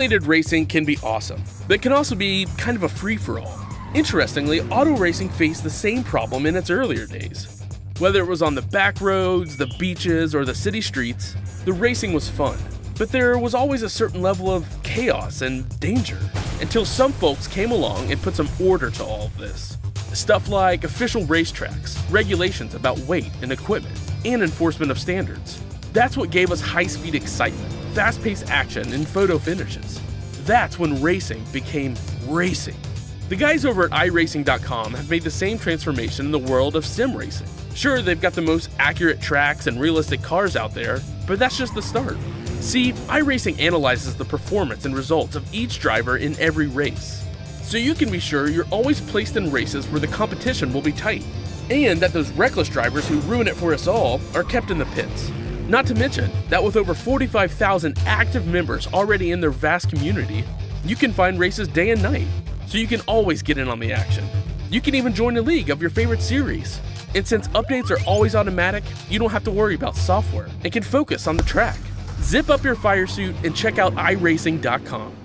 Simulated racing can be awesome, but it can also be kind of a free-for-all. Interestingly, auto racing faced the same problem in its earlier days. Whether it was on the back roads, the beaches, or the city streets, the racing was fun. But there was always a certain level of chaos and danger, until some folks came along and put some order to all of this. Stuff like official racetracks, regulations about weight and equipment, and enforcement of standards. That's what gave us high-speed excitement, fast-paced action, and photo finishes. That's when racing became racing. The guys over at iRacing.com have made the same transformation in the world of sim racing. Sure, they've got the most accurate tracks and realistic cars out there, but that's just the start. See, iRacing analyzes the performance and results of each driver in every race, so you can be sure you're always placed in races where the competition will be tight, and that those reckless drivers who ruin it for us all are kept in the pits. Not to mention that with over 45,000 active members already in their vast community, you can find races day and night, so you can always get in on the action. You can even join a league of your favorite series. And since updates are always automatic, you don't have to worry about software and can focus on the track. Zip up your fire suit and check out iRacing.com.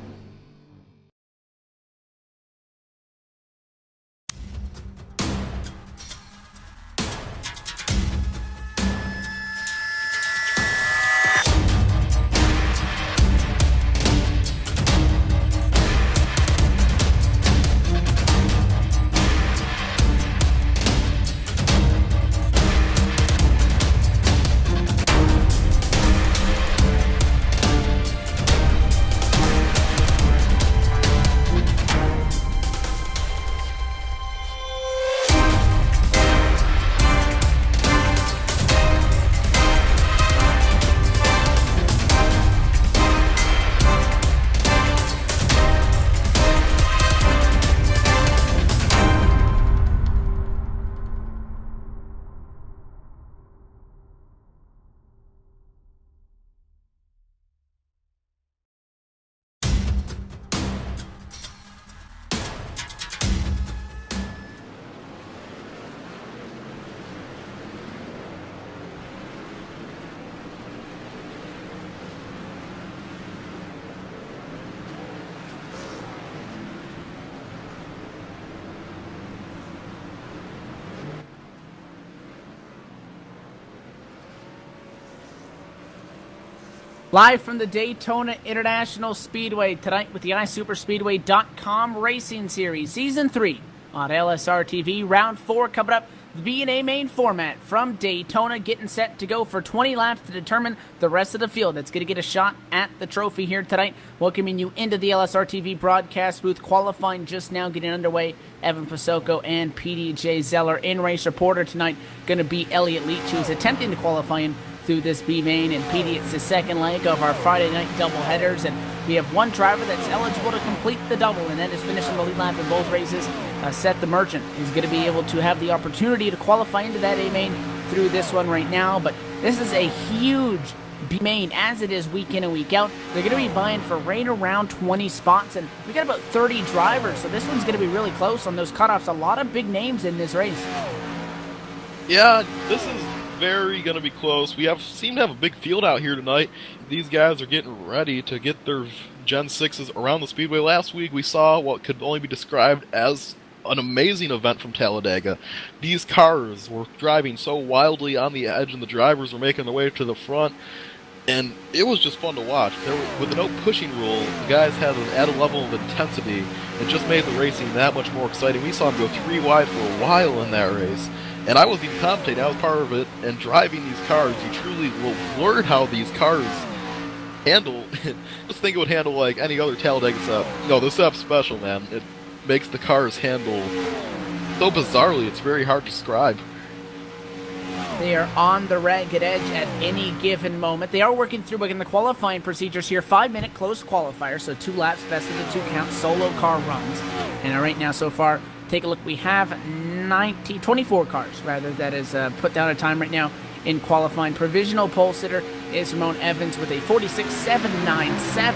Live from the Daytona International Speedway tonight with the iSuperSpeedway.com Racing Series Season 3 on LSRTV. Round 4 coming up. The B&A main format from Daytona, getting set to go for 20 laps to determine the rest of the field that's going to get a shot at the trophy here tonight. Welcoming you into the LSRTV broadcast booth. Qualifying just now getting underway. Evan Pasoko and PDJ Zeller. In-race reporter tonight going to be Elliott Leach, who's attempting to qualify in through this B main, and PD, it's the second leg of our Friday night doubleheaders, and we have one driver that's eligible to complete the double, and that is finishing the lead lap in both races. Seth the Merchant is going to be able to have the opportunity to qualify into that A main through this one right now, but this is a huge B main as it is week in and week out. They're going to be vying for right around 20 spots, and we got about 30 drivers, so this one's going to be really close on those cutoffs. A lot of big names in this race. Yeah, this is very going to be close. Seem to have a big field out here tonight. These guys are getting ready to get their Gen 6s around the Speedway. Last week we saw what could only be described as an amazing event from Talladega. These cars were driving so wildly on the edge, and the drivers were making their way to the front, and it was just fun to watch. With the no pushing rule, the guys had an added level of intensity. It just made the racing that much more exciting. We saw them go 3 wide for a while in that race. And I wasn't even commentating, I was part of it, and driving these cars, you truly will learn how these cars handle. Just think it would handle like any other Talladega setup. No, this setup's special, man. It makes the cars handle so bizarrely, it's very hard to describe. They are on the ragged edge at any given moment. They are working through the qualifying procedures here. 5-minute closed qualifier, so 2 laps, best of the 2 count, solo car runs. And right now, so far, take a look. We have 24 cars, rather, that is put down a time right now in qualifying. Provisional pole sitter is Ramon Evans with a 46.797.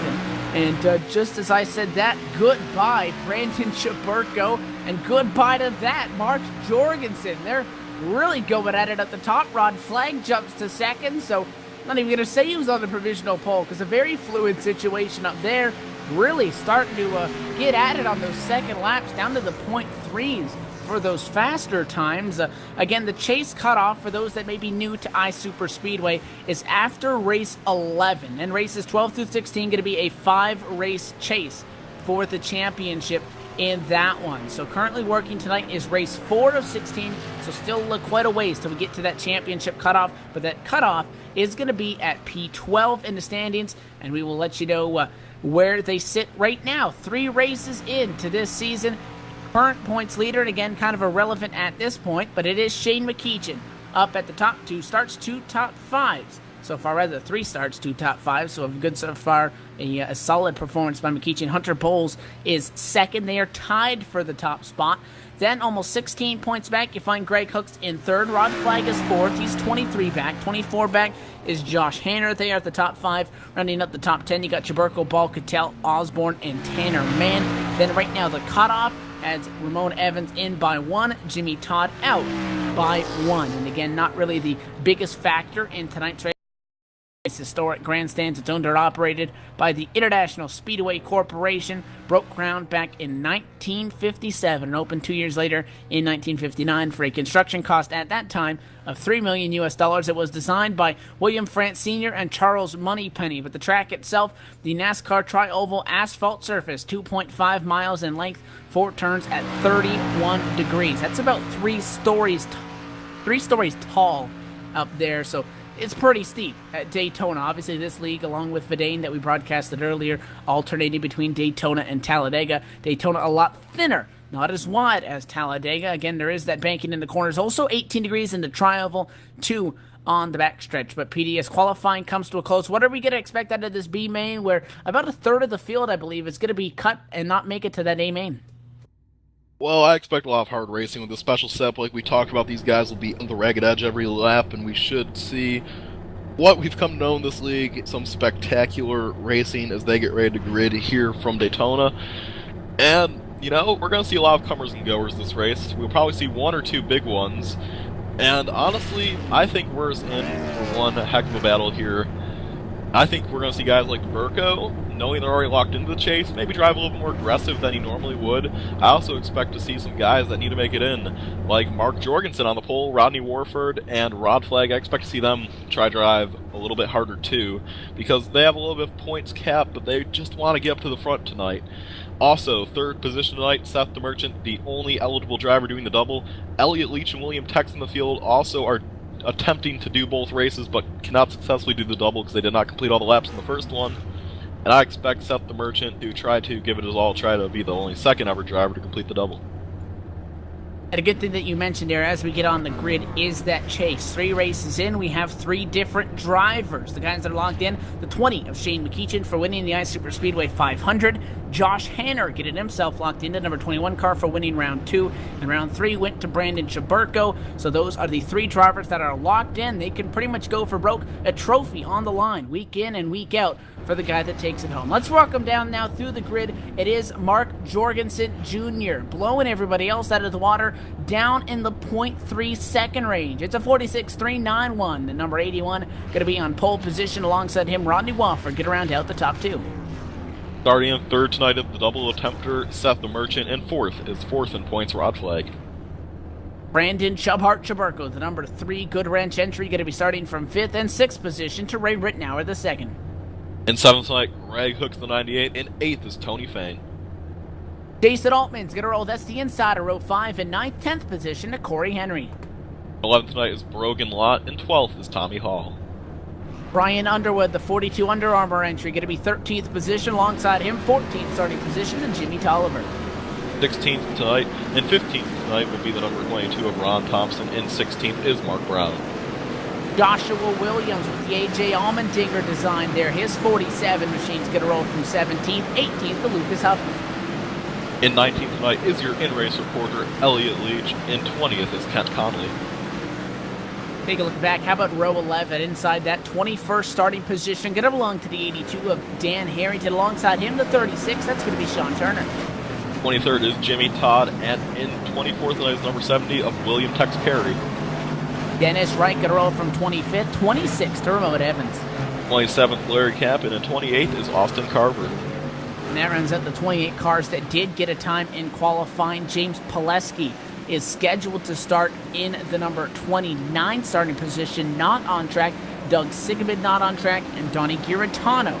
And just as I said that, goodbye, Brandon Chaburko, and goodbye to that, Mark Jorgensen. They're really going at it at the top. Rod Flag jumps to second, so I'm not even going to say he was on the provisional pole because a very fluid situation up there. really starting to get at it on those second laps, down to the .3s for those faster times. Again, the chase cutoff, for those that may be new to iSuperSpeedway, is after race 11. And races 12 through 16 going to be a 5-race chase for the championship in that one. So currently working tonight is race 4 of 16, so still quite a ways till we get to that championship cutoff, but that cutoff is going to be at P12 in the standings, and we will let you know where they sit right now. 3 races into this season. Current points leader, and again, kind of irrelevant at this point, but it is Shane McEachin up at the top. 2 starts, 2 top 5s. So far, rather 3 starts, 2 top 5s. So a good so far, a solid performance by McEachin. Hunter Bowles is second. They are tied for the top spot. Then almost 16 points back, you find Greg Hooks in third. Rod Flag is fourth. He's 23 back. 24 back is Josh Hanner. They are at the top 5. Rounding up the top 10, you got Chaburko, Ball, Cattell, Osborne, and Tanner Mann. Then right now, the cutoff has Ramon Evans in by 1, Jimmy Todd out by 1. And again, not really the biggest factor in tonight's race. It's historic grandstands. It's owned and operated by the International Speedway Corporation. Broke ground back in 1957 and opened 2 years later in 1959 for a construction cost at that time of $3 million US. It was designed by William France Sr. and Charles Moneypenny. But the track itself, the NASCAR Tri-Oval asphalt surface, 2.5 miles in length, 4 turns at 31 degrees. That's about 3 stories tall up there. So it's pretty steep at Daytona. Obviously, this league, along with Verdane that we broadcasted earlier, alternating between Daytona and Talladega. Daytona a lot thinner, not as wide as Talladega. Again, there is that banking in the corners. Also 18 degrees in the Tri-Oval, 2 on the backstretch. But PDS qualifying comes to a close. What are we going to expect out of this B main, where about a third of the field, I believe, is going to be cut and not make it to that A main? Well, I expect a lot of hard racing with the special setup. Like we talked about, these guys will be on the ragged edge every lap, and we should see what we've come to know in this league, some spectacular racing as they get ready to grid here from Daytona. And, you know, we're going to see a lot of comers and goers this race. We'll probably see 1 or 2 big ones. And honestly, I think we're in for one heck of a battle here. I think we're going to see guys like Burko, knowing they're already locked into the chase, maybe drive a little bit more aggressive than he normally would. I also expect to see some guys that need to make it in, like Mark Jorgensen on the pole, Rodney Warford, and Rod Flag. I expect to see them try drive a little bit harder too, because they have a little bit of points cap, but they just want to get up to the front tonight. Also, third position tonight, Seth the Merchant, the only eligible driver doing the double. Elliott Leach and William Tex in the field also are attempting to do both races, but cannot successfully do the double because they did not complete all the laps in the first one. And I expect Seth the Merchant to try to give it his all, try to be the only second ever driver to complete the double. And a good thing that you mentioned there as we get on the grid is that chase. 3 races in, we have 3 different drivers. The guys that are locked in, the 20 of Shane McEachin for winning the iSuperSpeedway 500. Josh Hanner getting himself locked into number 21 car for winning round 2. And round 3 went to Brandon Chaburko. So those are the 3 drivers that are locked in. They can pretty much go for broke. A trophy on the line week in and week out for the guy that takes it home. Let's walk him down now through the grid. It is Mark Jorgensen Jr. blowing everybody else out of the water down in the .3 second range. It's a 46.391. The number 81 going to be on pole position alongside him. Rodney Wofford get around out the top 2. Starting in third tonight at the double attempter, Seth the Merchant, and fourth is fourth in points, Rod Flag. Brandon Chubhart Chaburko, the number 3 good wrench entry, going to be starting from 5th and 6th position to Ray Rittenauer the 2nd. In 7th tonight, Greg Hooks the 98, and 8th is Tony Fain. Jason Altman's going to roll. That's the insider, row 5, and 9th, 10th position to Corey Henry. 11th tonight is Brogan Lott, and 12th is Tommy Hall. Brian Underwood, the 42 Under Armour entry, going to be 13th position alongside him, 14th starting position, and Jimmy Tolliver. 16th tonight, and 15th tonight will be the number 22 of Ron Thompson, and 16th is Mark Brown. Joshua Williams with the A.J. Allmendinger design there. His 47 machine's going to roll from 17th, 18th to Lucas Huffman. In 19th tonight is your in-race reporter, Elliott Leach, and 20th is Kent Conley. Take a look back. How about row 11? Inside that 21st starting position, going to belong to the 82 of Dan Harrington. Alongside him, the 36, that's going to be Sean Turner. 23rd is Jimmy Todd, and in 24th tonight is number 70 of William Tex Perry. Dennis Wright going to roll from 25th, 26th to Ramon Evans. 27th, Larry Camp, and in 28th is Austin Carver. And that rounds out the 28 cars that did get a time in qualifying. James Pileski is scheduled to start in the number 29 starting position, not on track. Doug Sigmund not on track, and Donnie Giratano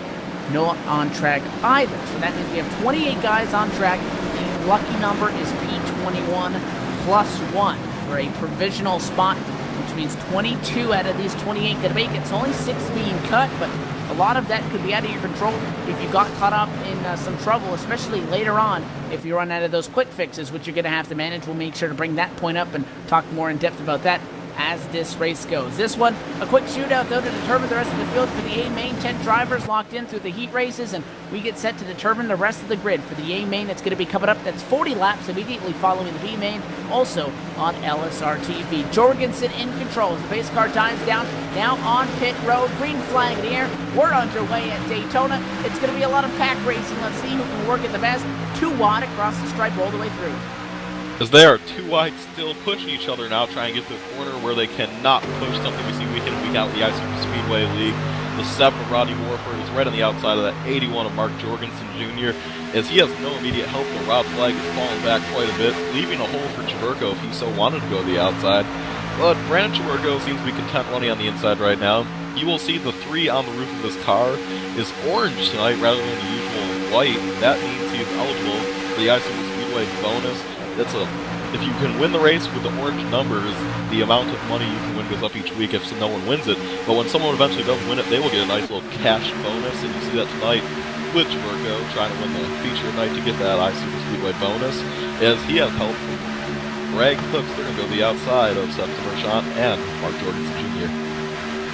not on track either. So that means we have 28 guys on track. The lucky number is P21 plus 1 for a provisional spot, which means 22 out of these 28 going to make it. It's only 6 being cut, but a lot of that could be out of your control if you got caught up in some trouble, especially later on if you run out of those quick fixes, which you're going to have to manage. We'll make sure to bring that point up and talk more in depth about that as this race goes. This one, a quick shootout, though, to determine the rest of the field for the A-Main. 10 drivers locked in through the heat races, and we get set to determine the rest of the grid. For the A-Main, it's going to be coming up. That's 40 laps immediately following the B-Main, also on LSRTV. Jorgensen in control as the pace car dives down, now on pit road. Green flag in the air. We're underway at Daytona. It's going to be a lot of pack racing. Let's see who can work it the best. 2 wide across the stripe all the way through. As they are 2 wide still pushing each other now, trying to get to the corner where they cannot push, something we see week in and week out in the iSuperSpeedway League. The 7 of Rodney Warford is right on the outside of that 81 of Mark Jorgensen Jr. as he has no immediate help. The Rob Flag is falling back quite a bit, leaving a hole for Chaburko if he so wanted to go to the outside. But Brandon Chaburko seems to be content running on the inside right now. You will see the 3 on the roof of this car is orange tonight rather than the usual white. That means he is eligible for the iSuperSpeedway bonus. If you can win the race with the orange numbers, the amount of money you can win goes up each week if no one wins it. But when someone eventually does win it, they will get a nice little cash bonus, and you see that tonight with Chaburko trying to win the feature tonight to get that iSuperSpeedway bonus, as he has help from Greg Hooks. They're going to go to the outside of Seth DeMerchant and Mark Jorgensen Jr.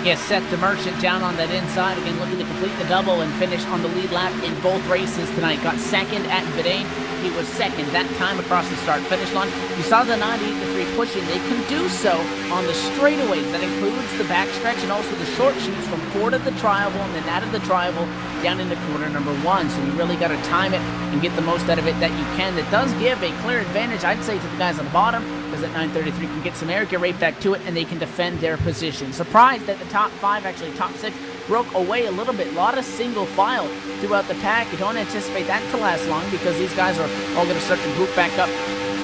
Yes, Seth DeMerchant down on that inside, again looking to complete the double and finish on the lead lap in both races tonight. Got second at Verdane. He was second that time across the start-finish line. You saw the 98-3 pushing. They can do so on the straightaways. That includes the backstretch and also the short shoots from 4 to the tri-oval and then out of the tri-oval down into corner number 1. So you really got to time it and get the most out of it that you can. That does give a clear advantage, I'd say, to the guys on the bottom, because at 933 can get some air, get right back to it, and they can defend their position. Surprised that the top 5, actually top 6, broke away a little bit. A lot of single file throughout the pack. You don't anticipate that to last long because these guys are all going to start to group back up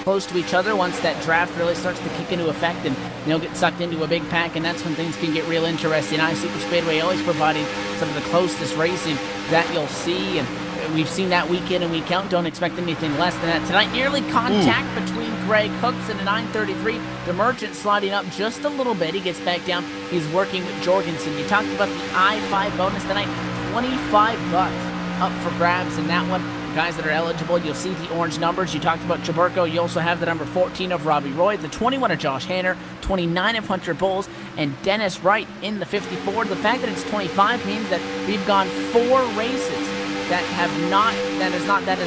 close to each other once that draft really starts to kick into effect, and they'll get sucked into a big pack, and that's when things can get real interesting. iSuperSpeedway always providing some of the closest racing that you'll see, and we've seen that week in and week out. Don't expect anything less than that tonight. Nearly contact between Greg Hooks and a 933. DeMerchant sliding up just a little bit. He gets back down. He's working with Jorgensen. You talked about the I-5 bonus tonight. $25 up for grabs in that one. Guys that are eligible, you'll see the orange numbers. You talked about Chaburko. You also have the number 14 of Robbie Roy, the 21 of Josh Hanner, 29 of Hunter Bowles, and Dennis Wright in the 54. The fact that it's 25 means that we've gone 4 races that has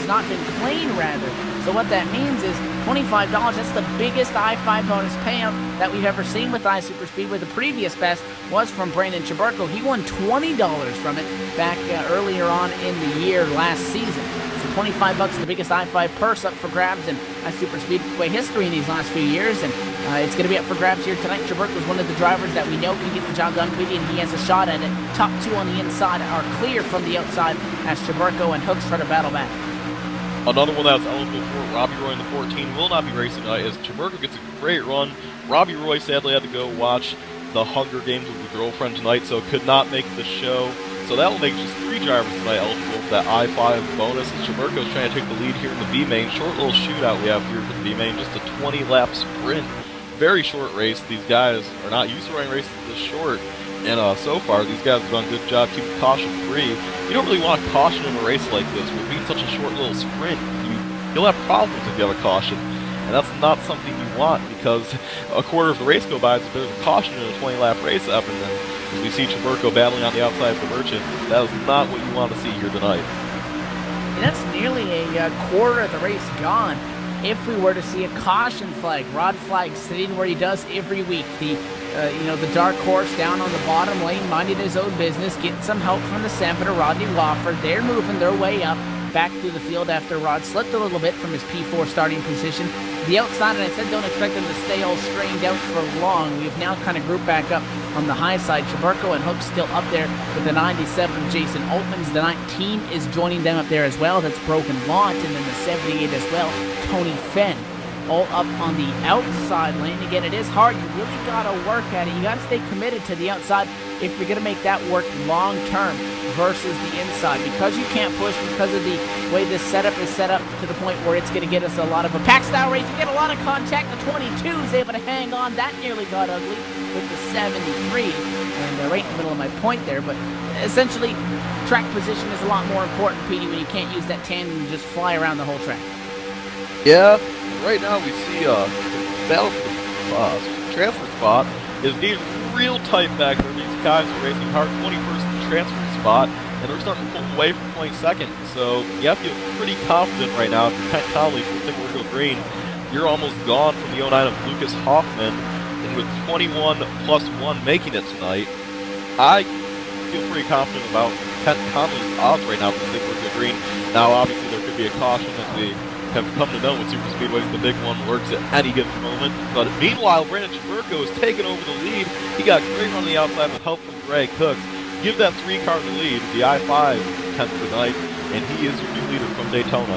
not been clean, rather. So what that means is $25. That's the biggest I-5 bonus payout that we've ever seen with iSuperSpeedway. The previous best was from Brandon Chaburko. He won $20 from it back earlier on in the year last season. So $25, the biggest I-5 purse up for grabs in iSuperSpeedway history in these last few years, and it's going to be up for grabs here tonight. Chaburko was one of the drivers that we know can get the job done quickly, and he has a shot at it. Top 2 on the inside are clear from the outside as Chaburko and Hooks try to battle back. Another one that's eligible for Robbie Roy in the 14 will not be racing tonight as Chaburko gets a great run. Robbie Roy sadly had to go watch the Hunger Games with the girlfriend tonight, so could not make the show. So that will make just 3 drivers tonight eligible for that I-5 bonus, as Chaburko's trying to take the lead here in the B-Main. Short little shootout we have here for the B-Main, just a 20-lap sprint. Very short race. These guys are not used to running races this short, and so far these guys have done a good job keeping caution free. You don't really want caution in a race like this. With being such a short little sprint, you'll have problems if you have a caution, and that's not something you want, because a quarter of the race go by if there's a caution in a 20-lap race up, and then as we see Chaburko battling on the outside of the Merchant, that is not what you want to see here tonight. And that's nearly a quarter of the race gone if we were to see a caution flag. Rod Flag sitting where he does every week. The dark horse down on the bottom lane, minding his own business, getting some help from the 7 of Rodney Wofford. They're moving their way up back through the field after Rod slipped a little bit from his P4 starting position. The outside, and I said don't expect them to stay all strained out for long. We've now kind of grouped back up on the high side. Chaburko and Hook still up there with the 97 of Jason Altmans. The 19 is joining them up there as well. That's Broken Launch, and then the 78 as well, Tony Fenn. All up on the outside lane. Again, it is hard. You really got to work at it. You got to stay committed to the outside if you're going to make that work long term versus the inside. Because you can't push, because of the way this setup is set up to the point where it's going to get us a lot of a pack style race. We get a lot of contact. The 22 is able to hang on. That nearly got ugly with the 73. And right in the middle of my point there. But essentially, track position is a lot more important, Petey, when you can't use that tandem and just fly around the whole track. Yeah. Right now we see the battle for the transfer spot is getting real tight back there. These guys are racing hard. 21st in the transfer spot, and they're starting to pull away from 22nd. So you have to feel pretty confident right now. If you're Kent Conley from Thickwood Hill Green, you're almost gone from the 09 of Lucas Hoffman, and with 21 plus 1 making it tonight, I feel pretty confident about Kent Conley's odds right now from Thickwood Hill Green. Now, obviously, there could be a caution as we have come to know with Super Speedways, the big one lurks at any given moment. But meanwhile, Brandon Chaburko has taken over the lead. He got great on the outside with help from Greg Cooks. Give that 3-car the lead, the I-5 10th tonight, and he is your new leader from Daytona.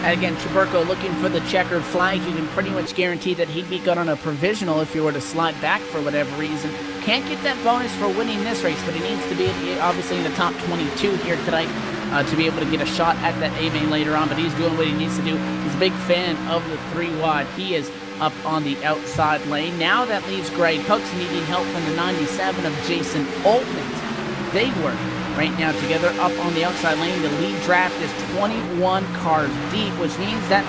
And again, Chaburko looking for the checkered flag. You can pretty much guarantee that he'd be good on a provisional if you were to slide back for whatever reason. Can't get that bonus for winning this race, but he needs to be obviously in the top 22 here tonight. To be able to get a shot at that A-main later on, but he's doing what he needs to do. He's a big fan of the 3-wide. He is up on the outside lane. Now that leaves Greg Hooks needing help from the 97 of Jason Altman. They work right now together up on the outside lane. The lead draft is 21 cars deep, which means that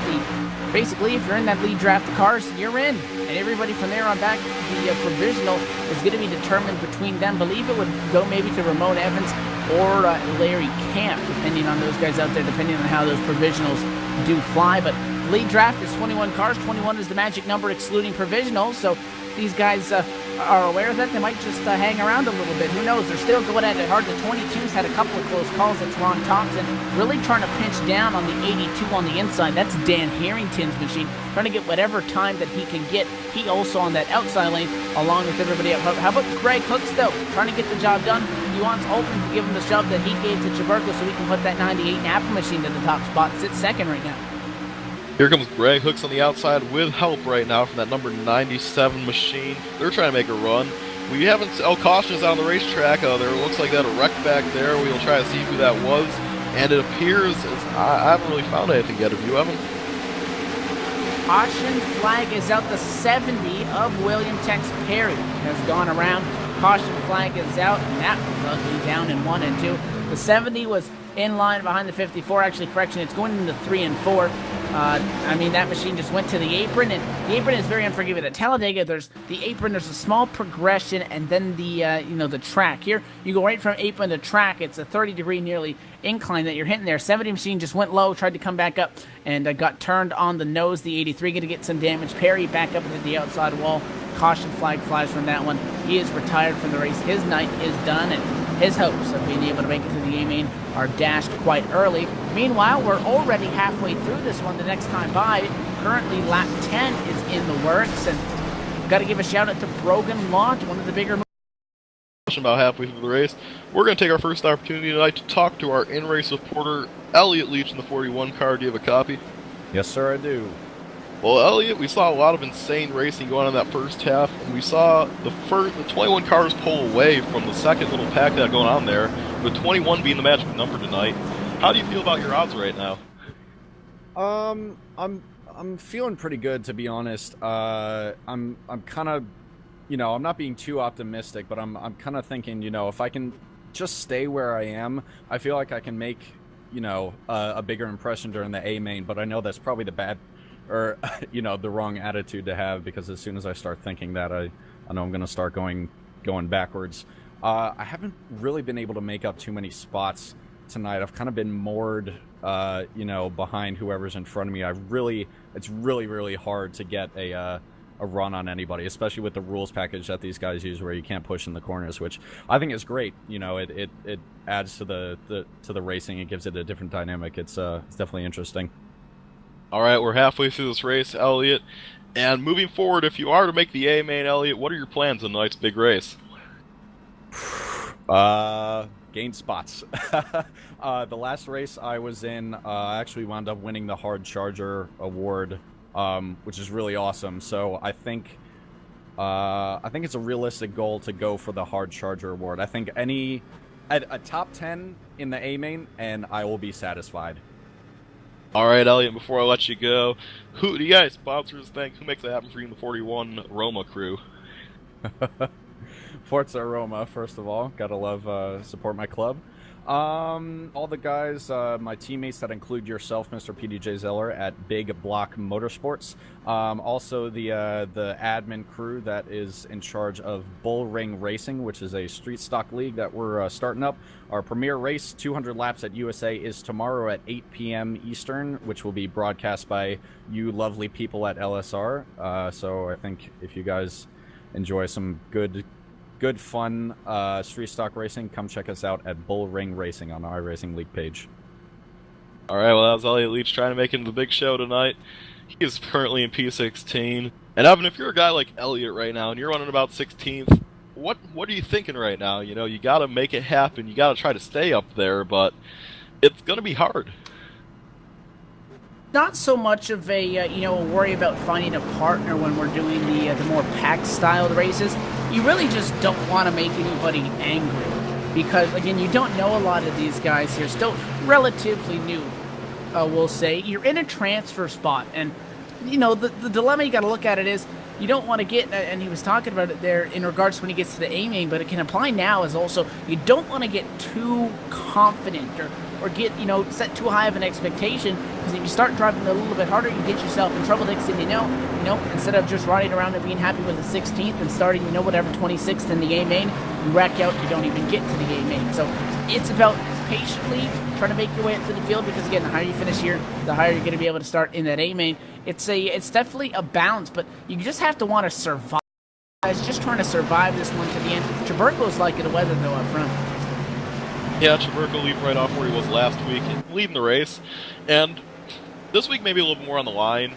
basically, if you're in that lead draft of cars, you're in. And everybody from there on back, the provisional is going to be determined between them. Believe it would go maybe to Ramon Evans or Larry Camp, depending on those guys out there, depending on how those provisionals do fly. But lead draft is 21 cars. 21 is the magic number excluding provisionals. So if these guys are aware of that, they might just hang around a little bit. Who knows? They're still going at it hard. The 22s had a couple of close calls. That's Ron Thompson really trying to pinch down on the 82 on the inside. That's Dan Harrington's machine, trying to get whatever time that he can get. He also on that outside lane along with everybody else. How about Greg Hooks, though? Trying to get the job done. He wants Open to give him the shove that he gave to Chaburko so he can put that 98 Napa machine to the top spot. Sits second right now. Here comes Greg Hooks on the outside with help right now from that number 97 machine. They're trying to make a run. We haven't... Caution is on the racetrack. There looks like that a wreck back there. We'll try to see who that was. And it appears... I haven't really found anything yet. Have you, Evan? Caution flag is out. The 70 of William Tex Perry has gone around. Caution flag is out, and that was ugly, down in 1 and 2. The 70 was in line behind the 54. Actually, correction, it's going into 3 and 4. I mean, that machine just went to the apron, and the apron is very unforgiving. At Talladega, there's the apron, there's a small progression, and then the the track. Here, you go right from apron to track. It's a 30-degree nearly incline that you're hitting there. 70 machine just went low, tried to come back up, and got turned on the nose. The 83 going to get some damage. Perry back up into the outside wall. Caution flag flies from that one. He is retired from the race. His night is done, and his hopes of being able to make it to the A-main are dashed quite early. Meanwhile, we're already halfway through this one the next time by. Currently, lap 10 is in the works, and got to give a shout-out to Brogan Launch, one of the bigger... About halfway through the race. We're going to take our first opportunity tonight to talk to our in-race reporter, Elliot Leach, in the 41 car. Do you have a copy? Yes, sir, I do. Well, Elliot, we saw a lot of insane racing going on in that first half, and we saw the 21 cars pull away from the second little pack that going on there, with 21 being the magic number tonight. How do you feel about your odds right now? I'm feeling pretty good, to be honest. I'm kind of, I'm not being too optimistic, but I'm kind of thinking, if I can just stay where I am, I feel like I can make, a bigger impression during the A main. But I know that's probably the wrong attitude to have, because as soon as I start thinking that, I know I'm going to start going backwards. I haven't really been able to make up too many spots tonight. I've kind of been moored, behind whoever's in front of me. It's really hard to get a run on anybody, especially with the rules package that these guys use, where you can't push in the corners, which I think is great. It adds to the racing. It gives it a different dynamic. It's definitely interesting. Alright, we're halfway through this race, Elliot. And moving forward, if you are to make the A main, Elliot, what are your plans in tonight's big race? Gain spots. The last race I was in, I actually wound up winning the Hard Charger Award, which is really awesome. So I think it's a realistic goal to go for the Hard Charger Award. I think a top 10 in the A main, and I will be satisfied. Alright, Elliot, before I let you go, who do you guys sponsors think? Who makes it happen for you in the 41 Roma crew? Forza Roma, first of all. Gotta love, support my club. All the guys, my teammates that include yourself, Mr. PDJ Zeller, at Big Block Motorsports. Also the admin crew that is in charge of Bull Ring Racing, which is a street stock league that we're starting up. Our premier race, 200 laps at USA, is tomorrow at 8 p.m. Eastern, which will be broadcast by you lovely people at LSR. So I think if you guys enjoy some good fun street stock racing, come check us out at Bull Ring Racing on the iRacing League page. Alright, well, that was Elliot Leach trying to make it into the big show tonight. He is currently in P16. And Evan, if you're a guy like Elliot right now and you're running about 16th, what are you thinking right now? You know, you gotta make it happen. You gotta try to stay up there, but it's gonna be hard. Not so much of a worry about finding a partner when we're doing the more pack styled races. You really just don't want to make anybody angry because, again, you don't know a lot of these guys here. Still relatively new, we'll say. You're in a transfer spot, and the dilemma you got to look at it is you don't want to get, and he was talking about it there in regards to when he gets to the A main, but it can apply now as also you don't want to get too confident or get, set too high of an expectation, because if you start driving a little bit harder, you get yourself in trouble. Next thing you know, instead of just riding around and being happy with the 16th and starting, whatever 26th in the A main, you rack out, you don't even get to the A main. So it's about patiently trying to make your way up to the field, because again, the higher you finish here, the higher you're going to be able to start in that A main. It's definitely a balance, but you just have to want to survive. It's just trying to survive this one to the end. Chaburko's liking the weather though up front. Yeah, Chaburko leaped right off where he was last week, leading the race, and this week maybe a little bit more on the line.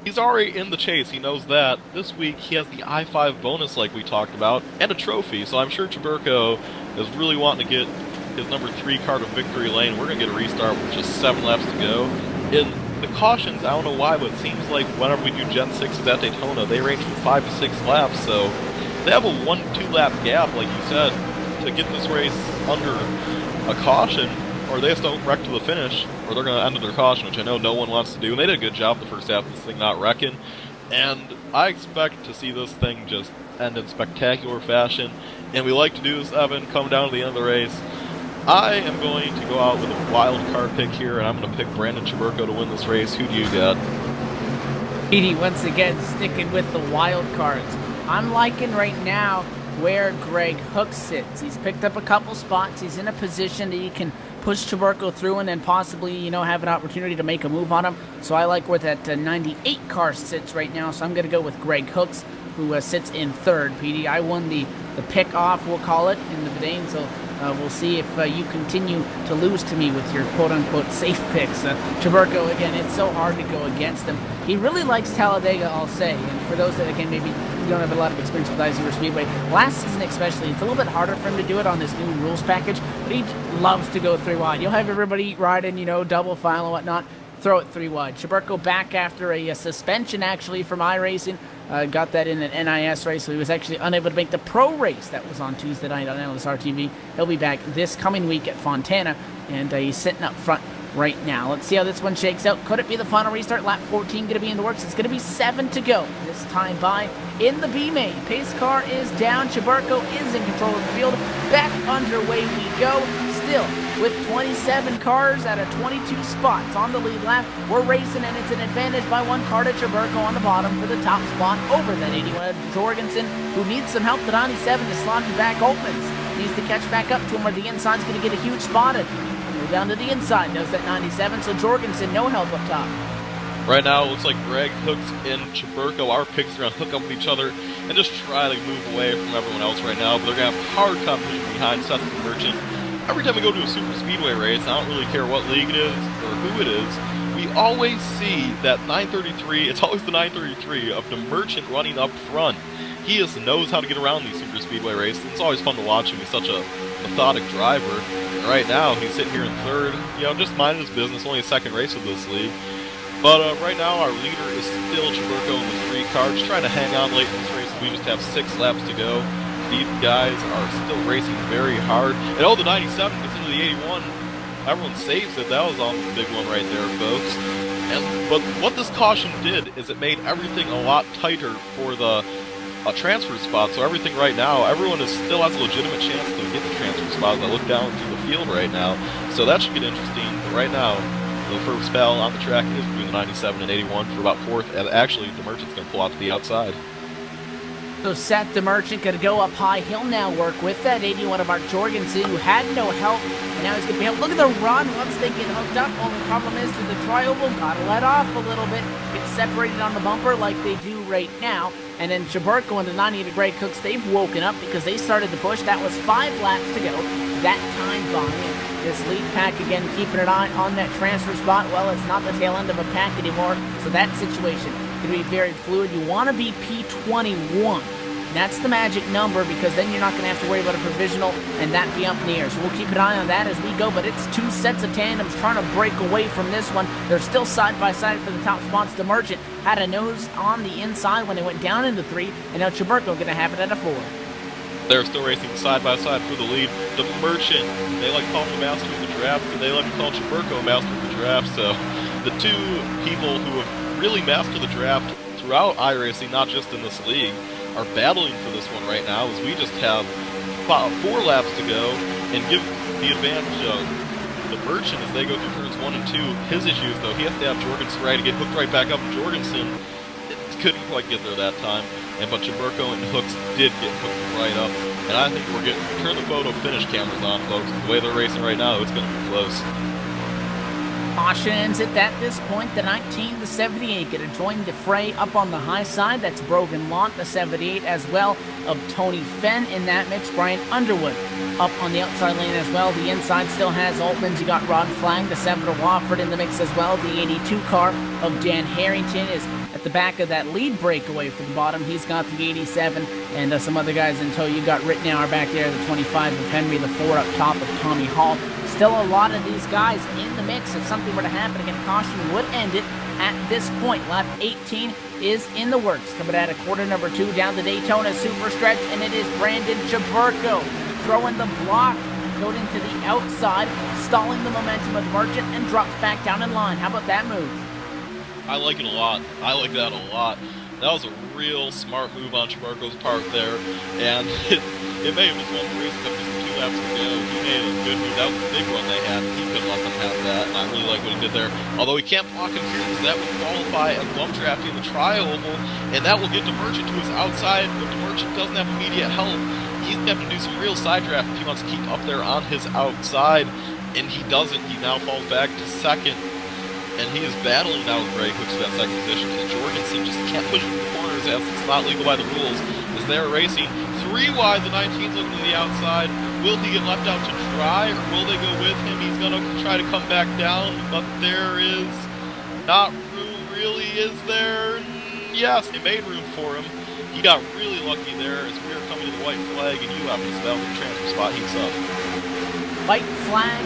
He's already in the chase, he knows that. This week he has the I-5 bonus like we talked about, and a trophy, so I'm sure Chaburko is really wanting to get his number 3 car to victory lane. We're going to get a restart with just 7 laps to go. In the cautions, I don't know why, but it seems like whenever we do Gen 6s at Daytona, they range from 5 to 6 laps, so they have a 1-2 lap gap, like you said, to get this race under a caution, or they just don't wreck to the finish, or they're going to end with their caution, which I know no one wants to do, and they did a good job the first half of this thing not wrecking, and I expect to see this thing just end in spectacular fashion, and we like to do this, Evan, come down to the end of the race. I am going to go out with a wild card pick here, and I'm going to pick Brandon Chaburko to win this race. Who do you got? Edie, once again, sticking with the wild cards. I'm liking right now where Greg Hook sits. He's picked up a couple spots. He's in a position that he can push Chaburko through and then possibly, have an opportunity to make a move on him. So I like where that 98 car sits right now. So I'm going to go with Greg Hooks, who sits in third. PD, I won the pick off, we'll call it, in the Vidane. So we'll see if you continue to lose to me with your quote-unquote safe picks. Chaburko, again, it's so hard to go against him. He really likes Talladega, I'll say. And for those that, again, maybe don't have a lot of experience with iSuperSpeedway, last season especially, it's a little bit harder for him to do it on this new rules package, but he loves to go 3 wide. You'll have everybody riding, double file and whatnot, throw it 3 wide. Chaburko back after a suspension, actually, from iRacing. Got that in an NIS race, so he was actually unable to make the pro race that was on Tuesday night on LSRTV. He'll be back this coming week at Fontana, and he's sitting up front right now. Let's see how this one shakes out. Could it be the final restart? Lap 14 going to be in the works. It's going to be 7 to go this time by in the B main. Pace car is down. Chaburko is in control of the field. Back underway we go. Still, with 27 cars out of 22 spots on the lead lap, we're racing, and it's an advantage by 1 car to Chaburko on the bottom for the top spot over that 81 Jorgensen, who needs some help. The 97 to slot him back. Opens, needs to catch back up to him, where the inside's going to get a huge spot. Move down to the inside, knows that 97, so Jorgensen, no help up top. Right now, it looks like Greg, Hooks, and Chaburko, our picks are going to hook up with each other and just try to move away from everyone else right now, but they're going to have hard competition behind Seth and Merchant. Every time we go to a super speedway race, I don't really care what league it is or who it is, we always see that 933, it's always the 933 of the Merchant running up front. He just knows how to get around these super speedway races. It's always fun to watch him. He's such a methodic driver. And right now, he's sitting here in third, just minding his business, only a second race of this league. But right now, our leader is still Chaburko in the 3 car, just trying to hang on late in this race. We just have 6 laps to go. These guys are still racing very hard. And the 97 gets into the 81. Everyone saves it. That was on the big one right there, folks. But what this caution did is it made everything a lot tighter for the transfer spot. So everything right now, everyone still has a legitimate chance to get the transfer spot as I look down through the field right now. So that should get interesting. But right now, the first spell on the track is between the 97 and 81 for about 4th. And actually, the Merchant's going to pull out to the outside. So Seth the Merchant going to go up high. He'll now work with that 81 of Mark Jorgensen, who had no help, and now he's going to be able. Look at the run once they get hooked up. Only problem is to the tri-oval, got to let off a little bit, get separated on the bumper like they do right now. And then Chaburko and the 98 of Greg Cooks, they've woken up because they started to push. That was 5 laps to go. That time by this lead pack again, keeping an eye on that transfer spot. Well, it's not the tail end of a pack anymore, so that situation going to be very fluid. You want to be P21. That's the magic number, because then you're not going to have to worry about a provisional and that be up in the air. So we'll keep an eye on that as we go, but it's 2 sets of tandems trying to break away from this one. They're still side by side for the top spots. The Merchant had a nose on the inside when they went down into 3, and now Chaburko going to have it at a 4. They're still racing side by side for the lead. The Merchant, they like calling the master of the draft, and they like to call Chaburko master of the draft. So the 2 people who have really mastered the draft throughout iRacing, not just in this league, are battling for this one right now, as we just have 4 laps to go and give the advantage of the Merchant as they go through turns 1 and 2. His issues, though, he has to have Jorgensen right to get hooked right back up. Jorgensen couldn't quite get there that time, but Chaburko and Hooks did get hooked right up. And I think we're getting turn the photo finish cameras on, folks. The way they're racing right now, it's going to be close. Caution ends it at this point. The 19, the 78 going to join the fray up on the high side. That's Brogan Lont, the 78 as well, of Tony Fenn in that mix. Brian Underwood up on the outside lane as well. The inside still has Altmans. You got Rod Flang, the 7 of Wofford in the mix as well. The 82 car of Dan Harrington is at the back of that lead breakaway for the bottom. He's got the 87 and some other guys in tow. You got Rittenauer back there, the 25 of Henry, the 4 up top of Tommy Hall. Still a lot of these guys in the mix. If something were to happen again, caution would end it at this point. Lap 18 is in the works. Coming out of quarter number 2 down the Daytona super stretch, and it is Brandon Chaburko throwing the block, going into the outside, stalling the momentum of the Merchant, and drops back down in line. How about that move? I like it a lot. I like that a lot. That was a real smart move on Chaburko's part there, and it may have just won the race because just 2 laps to go. He made a good move. That was a big run they had. He couldn't let them have that, and I really like what he did there. Although he can't block him here, because that would qualify as bump drafting the tri-oval, and that will get the Merchant to his outside, but the Merchant doesn't have immediate help. He's going to have to do some real side draft if he wants to keep up there on his outside, and he doesn't. He now falls back to second. And he is battling now with Greg Hooks for that second position, and Jorgensen just can't push him to the corners as it's not legal by the rules. As they're racing 3 wide, the 19's looking to the outside. Will he get left out to dry, or will they go with him? He's going to try to come back down, but there is not room, really, is there? Yes, they made room for him. He got really lucky there as we are coming to the white flag, and you have to spell the transfer spot heats up. White flag,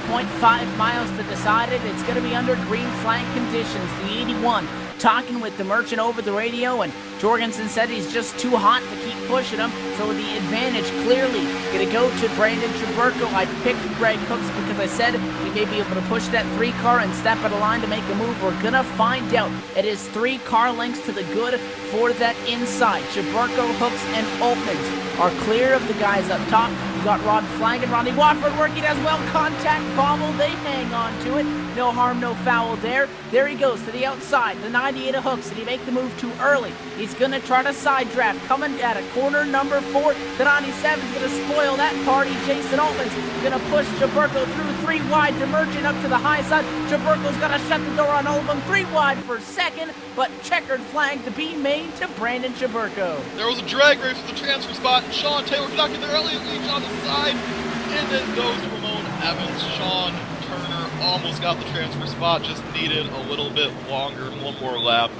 2.5 miles to decide it. It's going to be under green flag conditions. The 81 talking with the Merchant over the radio, and Jorgensen said he's just too hot to keep pushing him, so the advantage clearly going to go to Brandon Chaburko. I picked Greg Hooks because I said he may be able to push that 3 car and step out of line to make a move. We're going to find out. It is 3 car lengths to the good for that inside. Chaburko, Hooks, and Altmans are clear of the guys up top. You got Rod Flag and Ronnie Wofford working as well. Contact Bommel, they hang on to it. No harm, no foul there. There he goes to the outside. The 98 of Hooks. Did he make the move too early? He's going to try to side draft. Coming at a corner number 4. The 97 is going to spoil that party. Jason Altman's going to push Chaburko through 3 wide to Merchant up to the high side. Chaburko's going to shut the door on all of them. 3 wide for second, but checkered flag to be made to Brandon Chaburko. There was a drag race for the transfer spot, and Sean Taylor conducted their Elliott Leach on the side, and then goes to Ramon Evans. Sean Turner almost got the transfer spot, just needed a little bit longer, one more lap.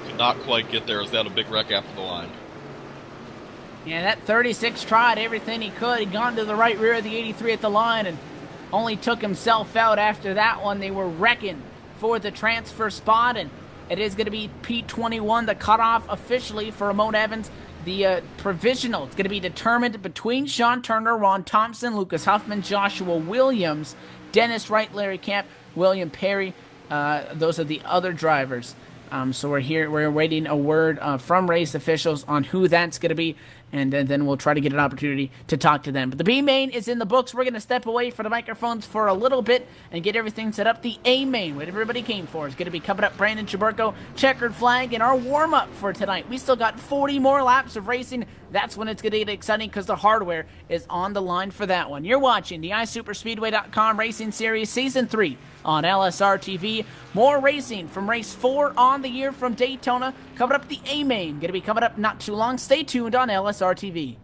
Could not quite get there as they had a big wreck after the line. Yeah, that 36 tried everything he could. He'd gone to the right rear of the 83 at the line and only took himself out after that one. They were wrecking for the transfer spot, and it is going to be P21, the cutoff officially for Ramon Evans. The provisional, it's going to be determined between Sean Turner, Ron Thompson, Lucas Huffman, Joshua Williams, Dennis Wright, Larry Camp, William Perry. Those are the other drivers. So we're waiting a word from race officials on who that's going to be, and then we'll try to get an opportunity to talk to them. But the B main is in the books. We're going to step away from the microphones for a little bit and get everything set up. The A main, what everybody came for, is going to be coming up. Brandon Chaburko, checkered flag, and our warm-up for tonight. We still got 40 more laps of racing. That's when it's going to get exciting because the hardware is on the line for that one. You're watching the iSuperSpeedway.com Racing Series Season 3 on LSRTV. More racing from race 4 on the year from Daytona. Coming up, the A-Main. Going to be coming up not too long. Stay tuned on LSRTV.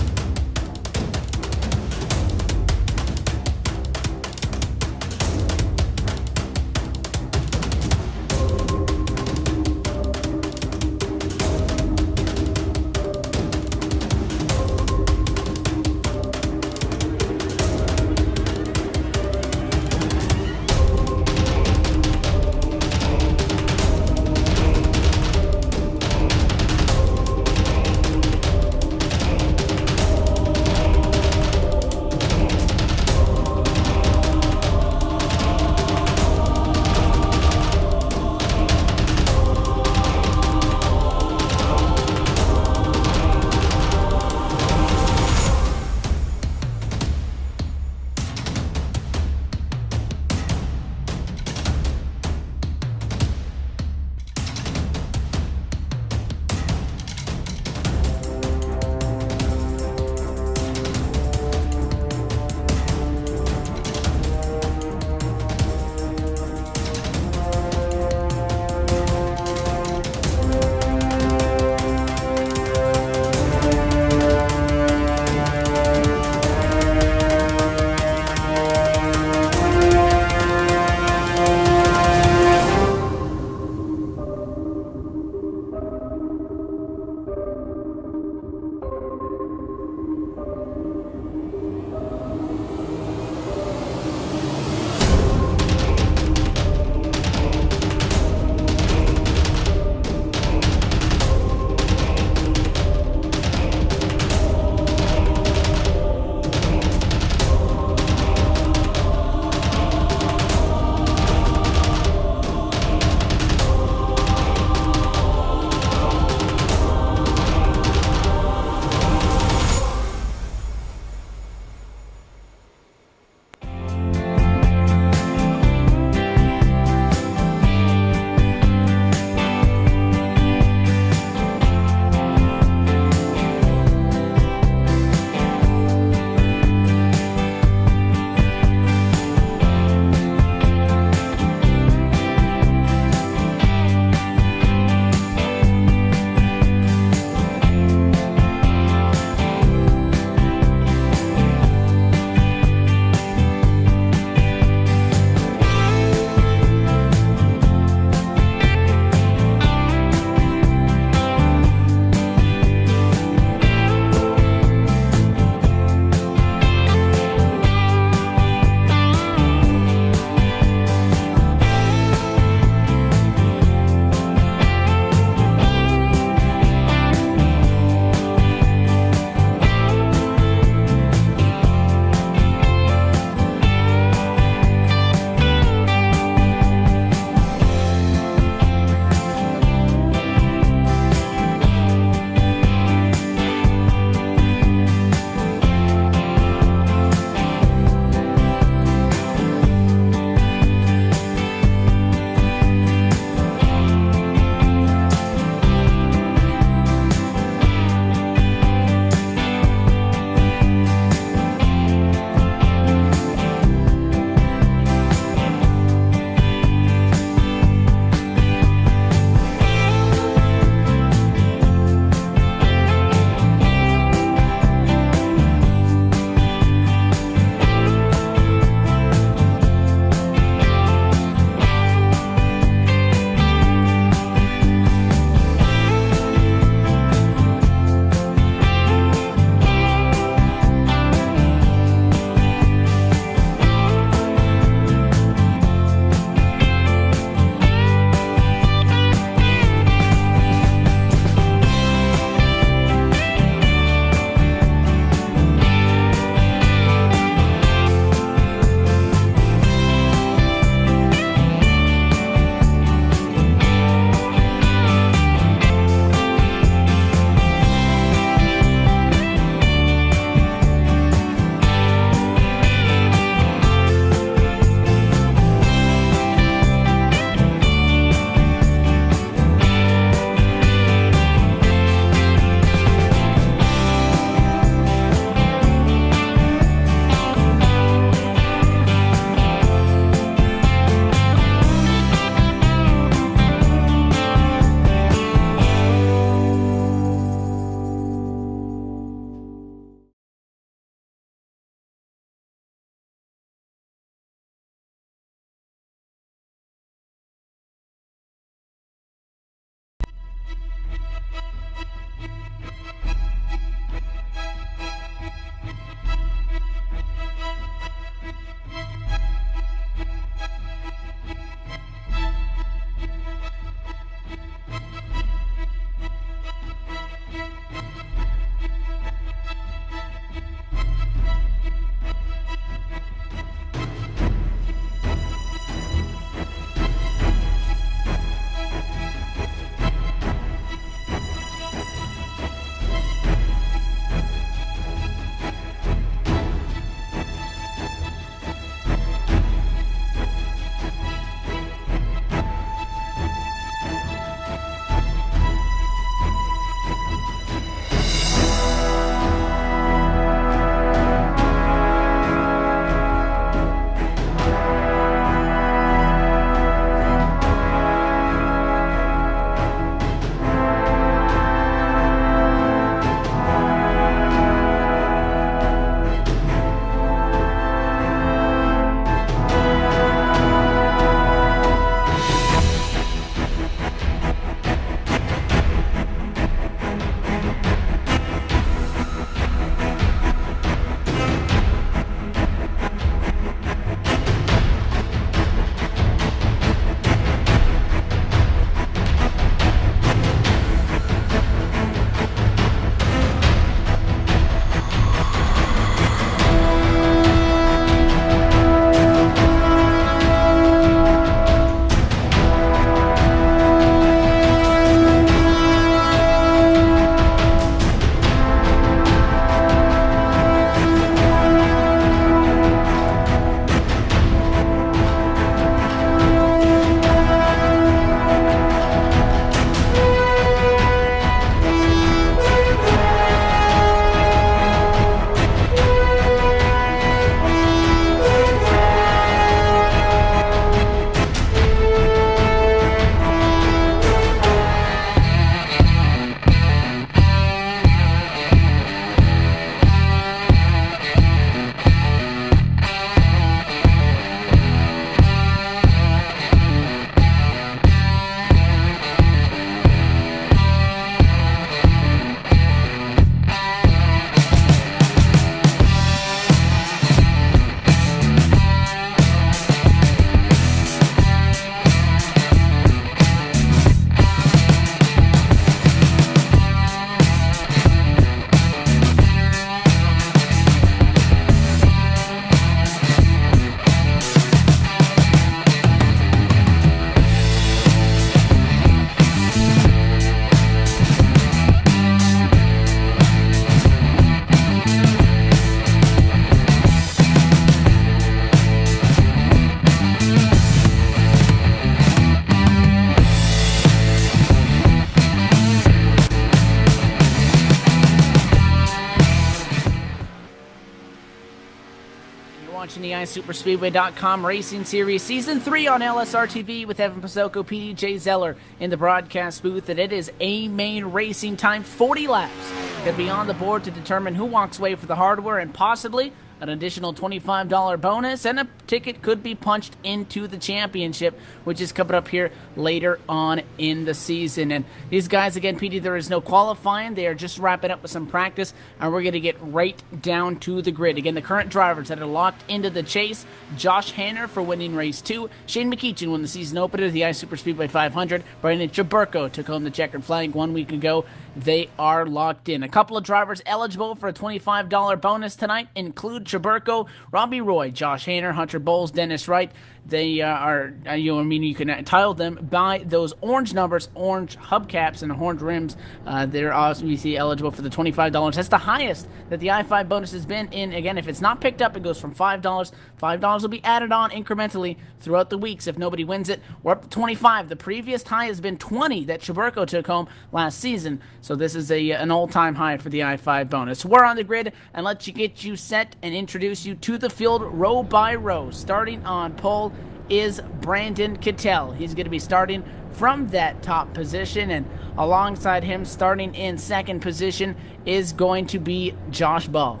watching the iSuperSpeedway.com Racing Series Season 3 on LSRTV with Evan Pasoko, PDJ Zeller in the broadcast booth, and it is A-Main racing time, 40 laps. Going to be on the board to determine who walks away for the hardware and possibly an additional $25 bonus, and a ticket could be punched into the championship, which is coming up here later on in the season. And these guys, again, PD, there is no qualifying. They are just wrapping up with some practice, and we're going to get right down to the grid. Again, the current drivers that are locked into the chase: Josh Hanner for winning race 2. Shane McEachin won the season opener of the iSuperSpeedway 500. Brandon Chaburko took home the checkered flag 1 week ago. They are locked in. A couple of drivers eligible for a $25 bonus tonight include Chaburko, Robbie Roy, Josh Hanner, Hunter Bowles, Dennis Wright. They are, you can tile them by those orange numbers, orange hubcaps, and orange rims. They're obviously eligible for the $25. That's the highest that the I-5 bonus has been in. Again, if it's not picked up, it goes from $5. $5 will be added on incrementally throughout the weeks if nobody wins it. We're up to 25. The previous high has been 20 that Chaburko took home last season. So this is an all-time high for the I-5 bonus. We're on the grid and let you get you set and introduce you to the field row by row. Starting on pole is Brandon Kittel. He's going to be starting from that top position, and alongside him, starting in second position, is going to be Josh Ball.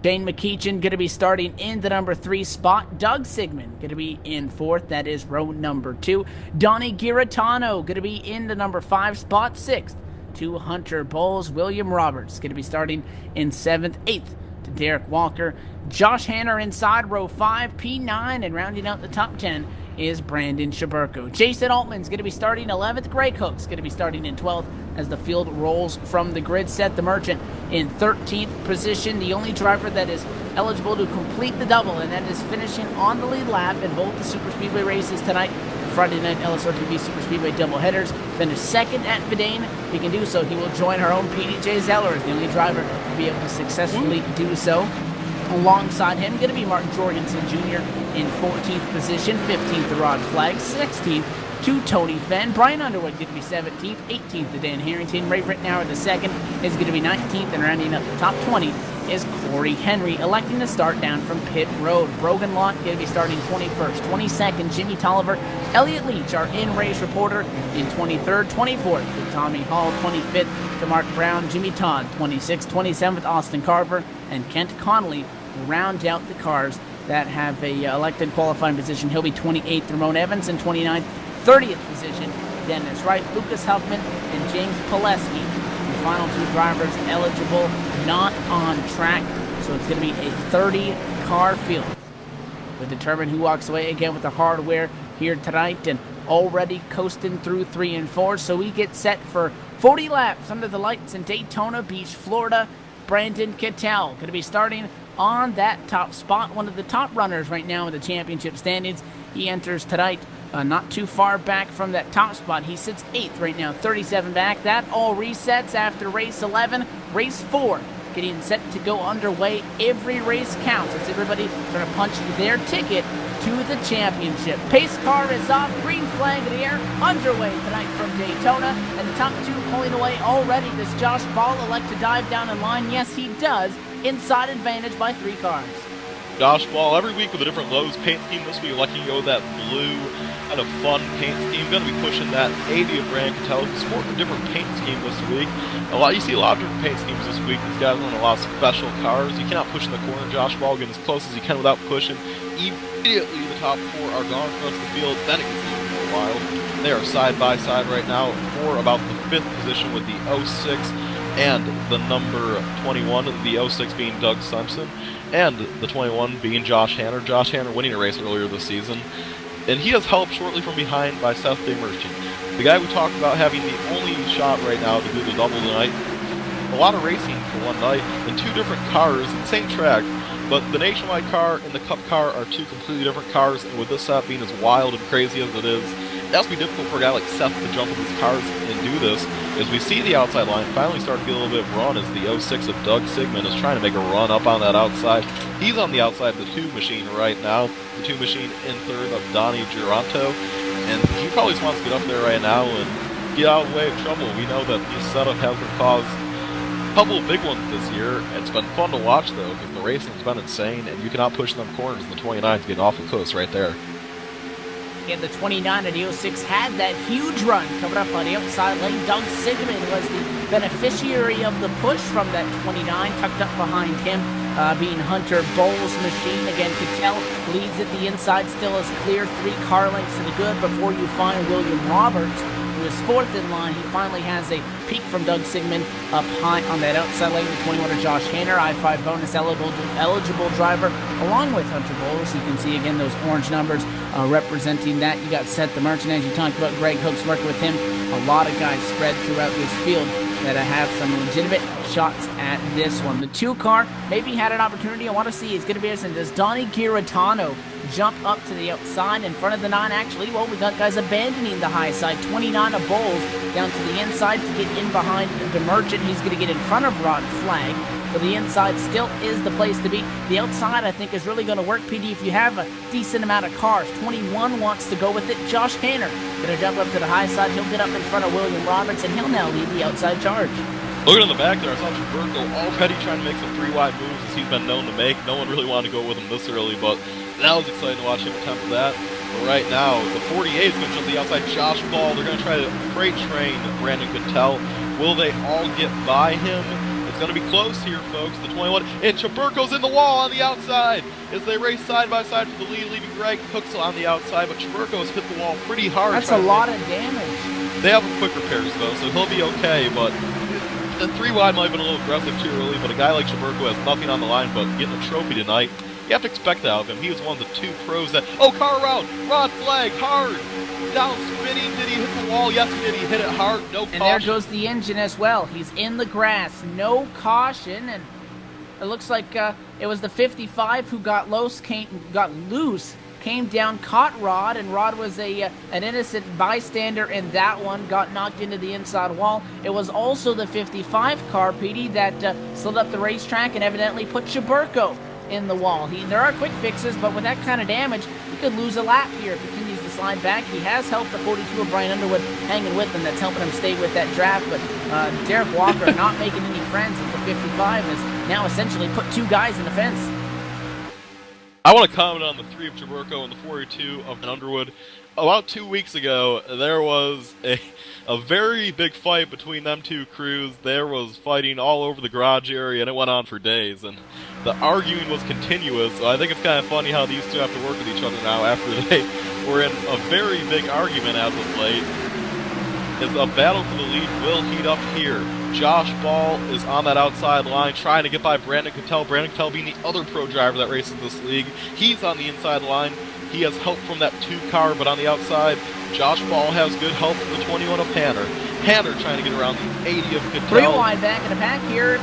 Shane McEachin going to be starting in the number 3 spot. Doug Sigmund going to be in 4th. That is row number 2. Donnie Giratano going to be in the number 5 spot, 6th to Hunter Bowles. William Roberts going to be starting in 7th, 8th to Derek Walker. Josh Hanner inside row 5, P9, and rounding out the top 10 is Brandon Chaburko. Jason Altman's going to be starting 11th. Greg Hook's going to be starting in 12th as the field rolls from the grid. Seth the Merchant in 13th position, the only driver that is eligible to complete the double, and that is finishing on the lead lap in both the Super Speedway races tonight. Friday night LSRTV Super Speedway doubleheaders. Finished second at Verdane. If he can do so, he will join our own PDJ Zeller as the only driver to be able to successfully do so. Alongside him, going to be Martin Jorgensen Jr. in 14th position, 15th to Rod Flagg, 16th to Tony Fenn. Brian Underwood going to be 17th, 18th to Dan Harrington. Ray Rittenauer, the second, is going to be 19th, and rounding up the top 20 is Corey Henry, electing to start down from pit road. Brogan Lott going to be starting 21st, 22nd, Jimmy Tolliver. Elliott Leach, our in-race reporter, in 23rd, 24th to Tommy Hall, 25th to Mark Brown, Jimmy Todd, 26th, 27th, Austin Carver, and Kent Connolly round out the cars that have a elected qualifying position. He'll be 28th, Ramon Evans, and 29th, 30th position, Dennis Wright, Lucas Huffman, and James Pileski. The final 2 drivers eligible, not on track, so it's going to be a 30-car field. We'll determine who walks away again with the hardware here tonight, and already coasting through 3 and 4, so we get set for 40 laps under the lights in Daytona Beach, Florida. Brandon Kittel going to be starting on that top spot, one of the top runners right now in the championship standings. He enters tonight not too far back from that top spot. He sits 8th right now, 37 back. That all resets after race 11. Race 4 getting set to go underway. Every race counts as everybody trying to punch their ticket to the championship. Pace car is off, green flag in the air, underway tonight from Daytona, and the top 2 pulling away already. Does Josh Ball elect to dive down in line? Yes, he does. Inside advantage by 3 cars. Josh Ball, every week with a different Lowe's paint scheme. This week, lucky to go with that blue, kind of fun paint scheme. Going to be pushing that 80 of Brand Kittel. Sporting a different paint scheme this week. You see a lot of different paint schemes this week. These guys run a lot of special cars. You cannot push in the corner. Josh Ball getting as close as you can without pushing. Immediately, the top 4 are gone across the field. Then it gets even more wild. They are side by side right now for about the 5th position with the 06 and the number 21, the 06 being Doug Simpson, and the 21 being Josh Hanner. Josh Hanner winning a race earlier this season, and he has helped shortly from behind by Seth the Merchant. The guy we talked about having the only shot right now to do the double tonight. A lot of racing for one night, and 2 different cars, same track, but the Nationwide car and the Cup car are 2 completely different cars, and with this set being as wild and crazy as it is, it has to be difficult for a guy like Seth to jump in these cars and do this. As we see the outside line finally start to get a little bit of run as the 06 of Doug Sigmund is trying to make a run up on that outside. He's on the outside of the 2 machine right now. The 2 machine in 3rd of Donnie Giranto. And he probably just wants to get up there right now and get out of the way of trouble. We know that this setup has been caused couple of big ones this year. It's been fun to watch, though, because the racing's been insane, and you cannot push them corners, and the 29's getting awfully close right there. And the 29 at the 06 had that huge run coming up on the outside lane. Doug Sigmund was the beneficiary of the push from that 29, tucked up behind him, being Hunter Bowles' machine. Again, Cattell leads at the inside, still is clear, 3 car lengths to the good before you find William Roberts, who is 4th in line. He finally has a peek from Doug Sigmund up high on that outside lane. The 21 of Josh Hanner, I-5 bonus eligible driver, along with Hunter Bowles. You can see again those orange numbers representing that. You got Seth the Merchant, as you talked about. Greg Hook's working with him. A lot of guys spread throughout this field that have some legitimate shots at this one. The 2 car maybe had an opportunity. I want to see, it's going to be interesting. Does Donnie Giratano jump up to the outside in front of the 9? Actually, well, we got guys abandoning the high side. 29 of Bowles down to the inside to get in behind the Merchant. He's going to get in front of Rod Flag. So the inside still is the place to be. The outside, I think, is really going to work, PD, if you have a decent amount of cars. 21 wants to go with it. Josh Hanner going to jump up to the high side. He'll get up in front of William Roberts, and he'll now lead the outside charge. Looking in the back there, I saw Chaburgo already trying to make some 3 wide moves as he's been known to make. No one really wanted to go with him this early, but that was exciting to watch him attempt that. But right now, the 48 is going to jump the outside. Josh Ball, they're going to try to freight train Brandon Cattell. Will they all get by him? It's going to be close here, folks. The 21, and Chaburgo's in the wall on the outside as they race side by side for the lead, leaving Greg Hooks on the outside, but Chaburgo's hit the wall pretty hard. That's a lot of damage. They have quick repairs, though, so he'll be okay, but the 3 wide might have been a little aggressive too early, but a guy like Chaburgo has nothing on the line but getting a trophy tonight. You have to expect that of him. He was one of the 2 pros that... Oh, car around! Rod Flag, hard! Down spinning. Did he hit the wall? Yes, he did. He hit it hard. No caution. And there goes the engine as well. He's in the grass. No caution. And it looks like it was the 55 who got loose, came down, caught Rod, and Rod was an innocent bystander in that one, got knocked into the inside wall. It was also the 55 car, PD, that slid up the racetrack and evidently put Chaburgo in the wall. There are quick fixes, but with that kind of damage, he could lose a lap here if he continues to slide back. He has helped the 42 of Brian Underwood hanging with him. That's helping him stay with that draft, but Derek Walker not making any friends as the 55 has now essentially put 2 guys in the fence. I want to comment on the 3 of Chaburgo and the 42 of Underwood. About 2 weeks ago, there was a very big fight between them 2 crews. There was fighting all over the garage area, and it went on for days. And the arguing was continuous, so I think it's kind of funny how these 2 have to work with each other now after they were in a very big argument as of late. As a battle for the lead will heat up here. Josh Ball is on that outside line trying to get by Brandon Cattell. Brandon Cattell being the other pro driver that races this league. He's on the inside line. He has help from that 2 car, but on the outside, Josh Ball has good help from the 21 of Hanner. Hanner trying to get around the 80 of Cattell. 3 wide back in the pack here.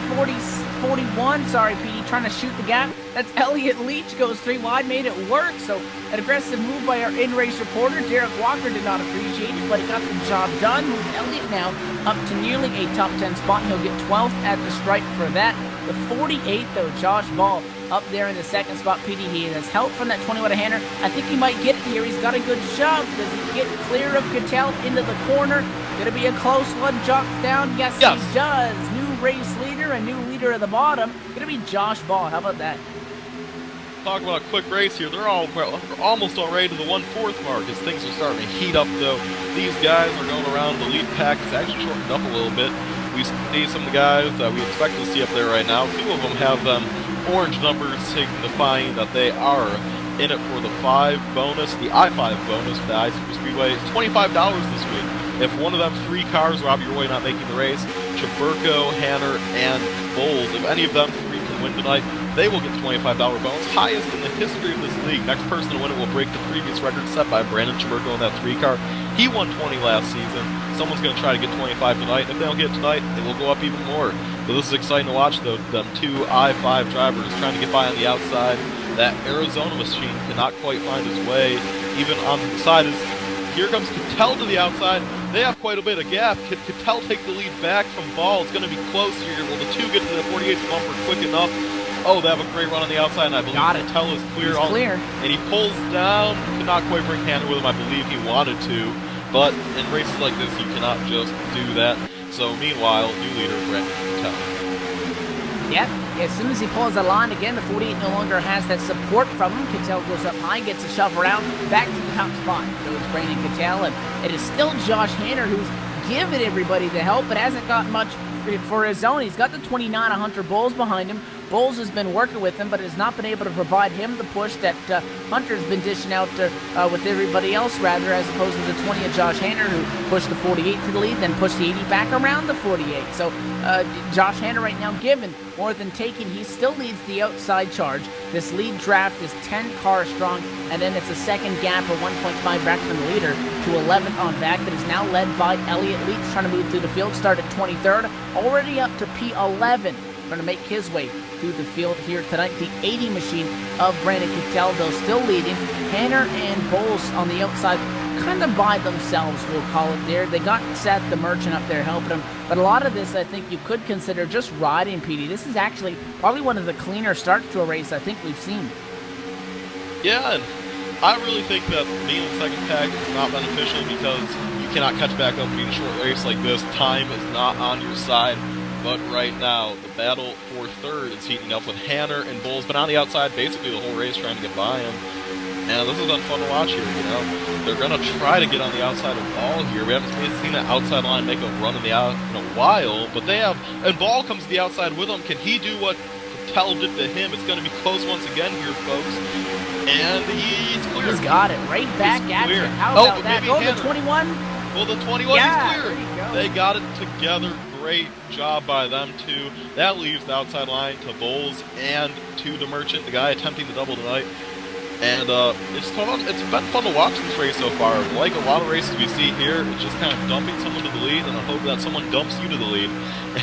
41, sorry, PD, trying to shoot the gap. That's Elliott Leach, goes 3 wide, made it work. So an aggressive move by our in-race reporter. Derek Walker did not appreciate it, but he got the job done. Moved Elliott now up to nearly a top 10 spot. He'll get 12th at the stripe for that. The 48, though, Josh Ball, up there in the 2nd spot. PD, he has help from that 21 of Hanner. I think he might get it here. He's got a good shove. Does he get clear of Cattell into the corner? Going to be a close one. Drops down. Yes, he does. New race leader, a new leader at the bottom. Going to be Josh Ball. How about that? Talk about a quick race here. They're almost already to the 1/4 mark as things are starting to heat up, though. These guys are going around. The lead pack is actually shortened up a little bit. We see some of the guys that we expect to see up there right now. 2 of them have orange numbers signifying that they are in it for the 5 bonus, the I-5 bonus, the iSuperSpeedway. It's $25 this week. If one of them 3 cars, Robbie Roy not making the race, Chaburgo, Hanner, and Bowles, if any of them 3 can win tonight, they will get $25 bonus, highest in the history of this league. Next person to win it will break the previous record set by Brandon Chaburgo in that 3 car. He won 20 last season. Someone's going to try to get 25 tonight. If they don't get it tonight, it will go up even more. So this is exciting to watch, though. Them 2 I-5 drivers trying to get by on the outside. That Arizona machine cannot quite find his way. Even on the side, here comes Cattell to the outside. They have quite a bit of gap. Can Cattell take the lead back from Ball? It's going to be close here. Will the 2 get to the 48's bumper quick enough? Oh, they have a great run on the outside, and I believe Cattell is clear. He's clear. And he pulls down. Could not quite bring Hanner with him. I believe he wanted to. But in races like this, you cannot just do that. So meanwhile, new leader, Brandon Cattell. Yep, as soon as he pulls the line again, the 48 no longer has that support from him. Cattell goes up high, gets a shove around, back to the top spot. Goes Brandon Cattell, and it is still Josh Hanner who's given everybody the help, but hasn't got much for his own. He's got the 29 of Hunter Bowles behind him. Bowles has been working with him, but has not been able to provide him the push that Hunter's been dishing out with everybody else, rather, as opposed to the 20 of Josh Hanner, who pushed the 48 to the lead, then pushed the 80 back around the 48. So Josh Hanner right now given more than taking. He still leads the outside charge. This lead draft is 10 cars strong, and then it's a second gap of 1.5 back from the leader to 11 on back that is now led by Elliott Leach, trying to move through the field, started 23rd, already up to P11. Trying to make his way through the field here tonight. The 80 machine of Brandon Cattell, though, still leading. Hanner and Bowles on the outside, kind of by themselves, we'll call it there. They got Seth the Merchant up there helping them. But a lot of this, I think you could consider just riding, PD. This is actually probably one of the cleaner starts to a race I think we've seen. Yeah, and I really think that being in second pack is not beneficial because you cannot catch back up in a short race like this. Time is not on your side. But right now, the battle for third is heating up with Hanner and Bowles, but on the outside basically the whole race trying to get by him. And this has been fun to watch here, you know. They're going to try to get on the outside of Ball here. We haven't seen that outside line make a run in a while, but they have, and Ball comes to the outside with him. Can he do what Cattell did to him? It's going to be close once again here, folks. And he's clear. He's got it right back at you. How about that? Oh, the 21? Well, the 21 is clear. There you go. They got it together. Great job by them, too. That leaves the outside line to Bowles and to the Merchant, the guy attempting the double tonight. And it's been fun to watch this race so far. Like a lot of races we see here, it's just kind of dumping someone to the lead and I hope that someone dumps you to the lead.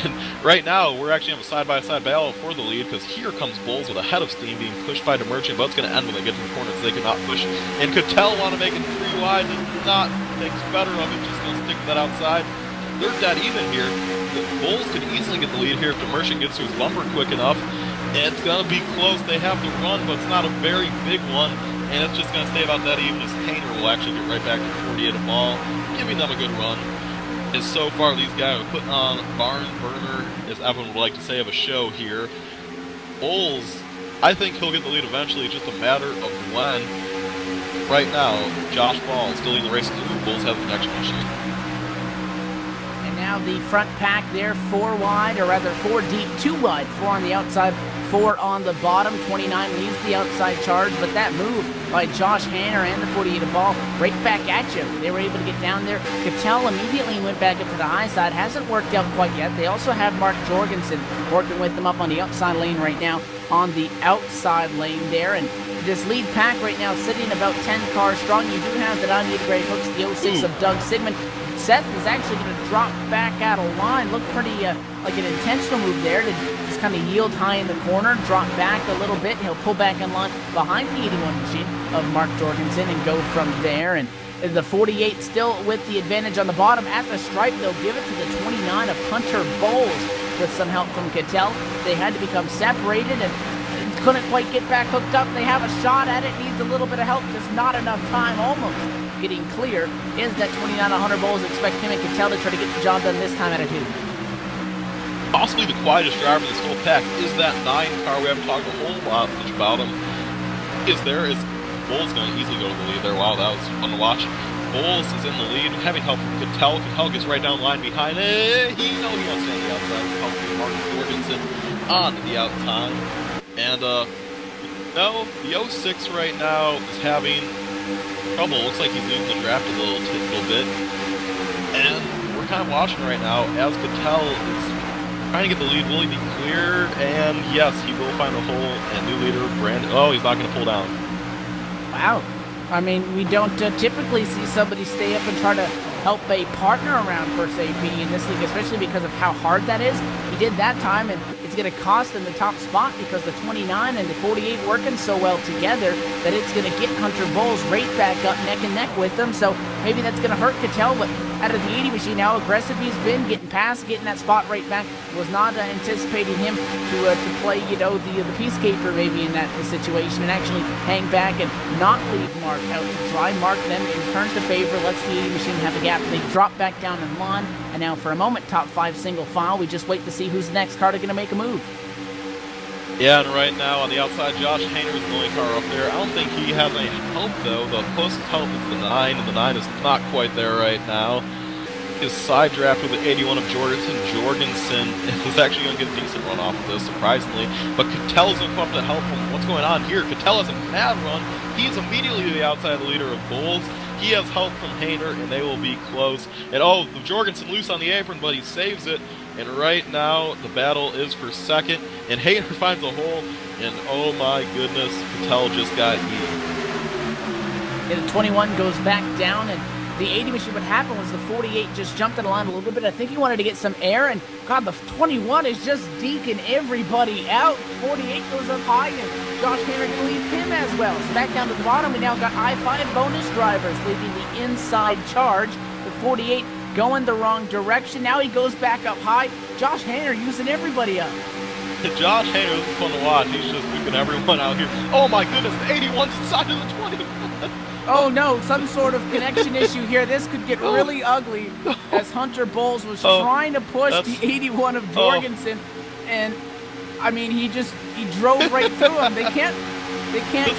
And right now, we're actually having a side-by-side battle for the lead because here comes Bowles with a head of steam being pushed by the Merchant, but it's going to end when they get to the corner so they cannot push. And Cattell want to make it 3 wide, does not think better of it, just going to stick to that outside. They're dead even here. The Bowles could easily get the lead here if the Merchant gets to his bumper quick enough. It's going to be close. They have the run, but it's not a very big one. And it's just going to stay about that even as Hanner will actually get right back to 48 a ball, giving them a good run. And so far, these guys are putting on barn burner, as Evan would like to say, of a show here. Bowles, I think he'll get the lead eventually. It's just a matter of when. Right now, Josh Ball still leading the race. Bowles have the next machine. Now the front pack there, 4 wide, or rather 4 deep, 2 wide, 4 on the outside, 4 on the bottom. 29 leads the outside charge, but that move by Josh Hanner and the 48 ball right back at you. They were able to get down there. Cattell immediately went back up to the high side. Hasn't worked out quite yet. They also have Mark Jorgensen working with them up on the outside lane right now, on the outside lane there. And this lead pack right now sitting about 10 cars strong. You do have the 98 Grey Hooks, the 06 of Doug Sigmund. Seth is actually going to drop back out of line. Looked pretty like an intentional move there to just kind of yield high in the corner, drop back a little bit. He'll pull back in line behind the 81 machine of Mark Jorgensen and go from there. And the 48 still with the advantage on the bottom at the stripe. They'll give it to the 29 of Hunter Bowles with some help from Cattell. They had to become separated and couldn't quite get back hooked up. They have a shot at it, needs a little bit of help, just not enough time, almost getting clear. Is that 29 of Hunter Bowles? Expect him and Cattell to try to get the job done this time out of 2. Possibly the quietest driver in this whole pack is that 9 car. We haven't talked a whole lot much about him. Is Bowles going to easily go to the lead there? Wow, that was fun to watch. Bowles is in the lead, having help from Cattell. Cattell gets right down the line behind it. He wants to stay on the outside. Help from Mark Jorgensen on the outside. And, no, the 06 right now is having trouble. Looks like he's losing the draft a little bit. And we're kind of watching right now as Cattell is trying to get the lead. Will he be clear? And yes, he will find a hole. And new leader, Brandon. Oh, he's not going to pull down. Wow. I mean, we don't typically see somebody stay up and try to help a partner around, per se, PD, in this league, especially because of how hard that is. He did that time, and it's going to cost him the top spot because the 29 and the 48 working so well together that it's going to get Hunter Bowles right back up neck and neck with them. So maybe that's going to hurt Cattell, but out of the 80 machine, how aggressive he's been, getting past, getting that spot right back, was not anticipating him to play, the peacekeeper maybe in that situation and actually hang back and not leave Mark out to dry. Mark then turns to favor, lets the 80 machine have a gap. They drop back down in line, and now for a moment, top 5 single file. We just wait to see who's the next car going to make a move. Yeah, and right now on the outside, Josh Hayner is the only car up there. I don't think he has any help, though. The closest help is the 9, and the 9 is not quite there right now. His side draft with the 81 of Jorgensen. Jorgensen is actually going to get a decent run off of this, surprisingly. But Cattell's going to come up to help him. What's going on here? Cattell has a mad run. He's immediately to the outside of the leader of Bulls. He has help from Hayner, and they will be close. And oh, Jorgensen loose on the apron, but he saves it. And right now, the battle is for second. And Hayner finds a hole, and oh my goodness, Cattell just got eaten. And the 21 goes back down, and the 80 machine, what happened was the 48 just jumped in the line a little bit. I think he wanted to get some air, and God, the 21 is just deking everybody out. 48 goes up high, and Josh Hayner going to leave him as well. So back down to the bottom, we now got I-5 bonus drivers leaving the inside charge. The 48 going the wrong direction. Now he goes back up high. Josh Hayner using everybody up. Josh Hayner, this is fun to watch. He's just sweeping everyone out here. Oh my goodness, the 81's inside of the 20. Oh no, some sort of connection issue here. This could get really ugly as Hunter Bowles was trying to push the 81 of Jorgensen. And I mean, he drove right through him. They can't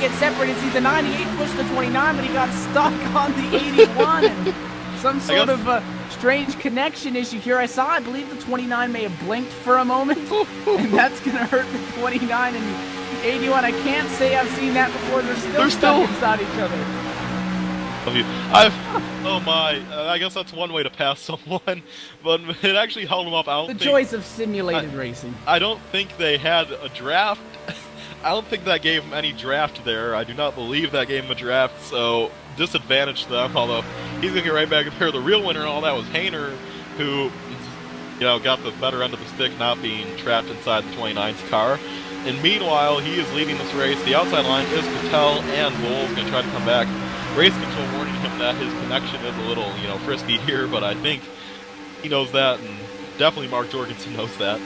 get separated. See, the 98 pushed the 29, but he got stuck on the 81. And some sort of strange connection issue here. I believe the 29 may have blinked for a moment, and that's going to hurt the 29 and the 81. I can't say I've seen that before. They're still inside each other. Oh my, I guess that's one way to pass someone, but it actually held them up. The choice of simulated racing. I don't think they had a draft. I don't think that gave them any draft there. I do not believe that gave them a draft, so disadvantaged them, although he's going to get right back up there. The real winner in all that was Hayner, who, got the better end of the stick, not being trapped inside the 29's car. And meanwhile, he is leading this race. The outside line is Cattell and Bowles going to try to come back. Race control warning him that his connection is a little, frisky here, but I think he knows that, and definitely Mark Jorgensen knows that.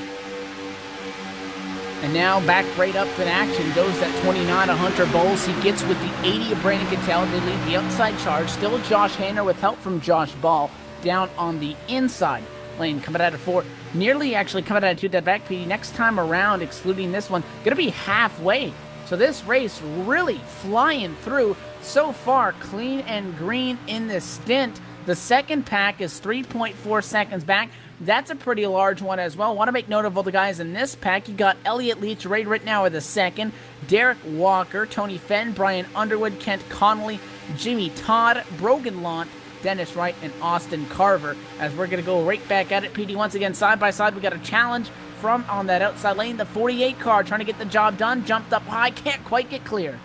And now back right up in action goes that 29 of Hunter Bowles. He gets with the 80 of Brandon Cattell. They lead the outside charge. Still Josh Hayner with help from Josh Ball down on the inside lane. Coming out of 4. Nearly actually coming out of 2. That back PD next time around, excluding this one, going to be halfway. So this race really flying through. So far, clean and green in this stint. The second pack is 3.4 seconds back. That's a pretty large one as well. Want to make note of all the guys in this pack. You got Elliott Leach right now with the second. Derek Walker, Tony Fenn, Brian Underwood, Kent Connolly, Jimmy Todd, Brogan Lant, Dennis Wright, and Austin Carver. As we're going to go right back at it. PD once again side by side. We got a challenge from on that outside lane. The 48 car trying to get the job done. Jumped up high. Can't quite get clear.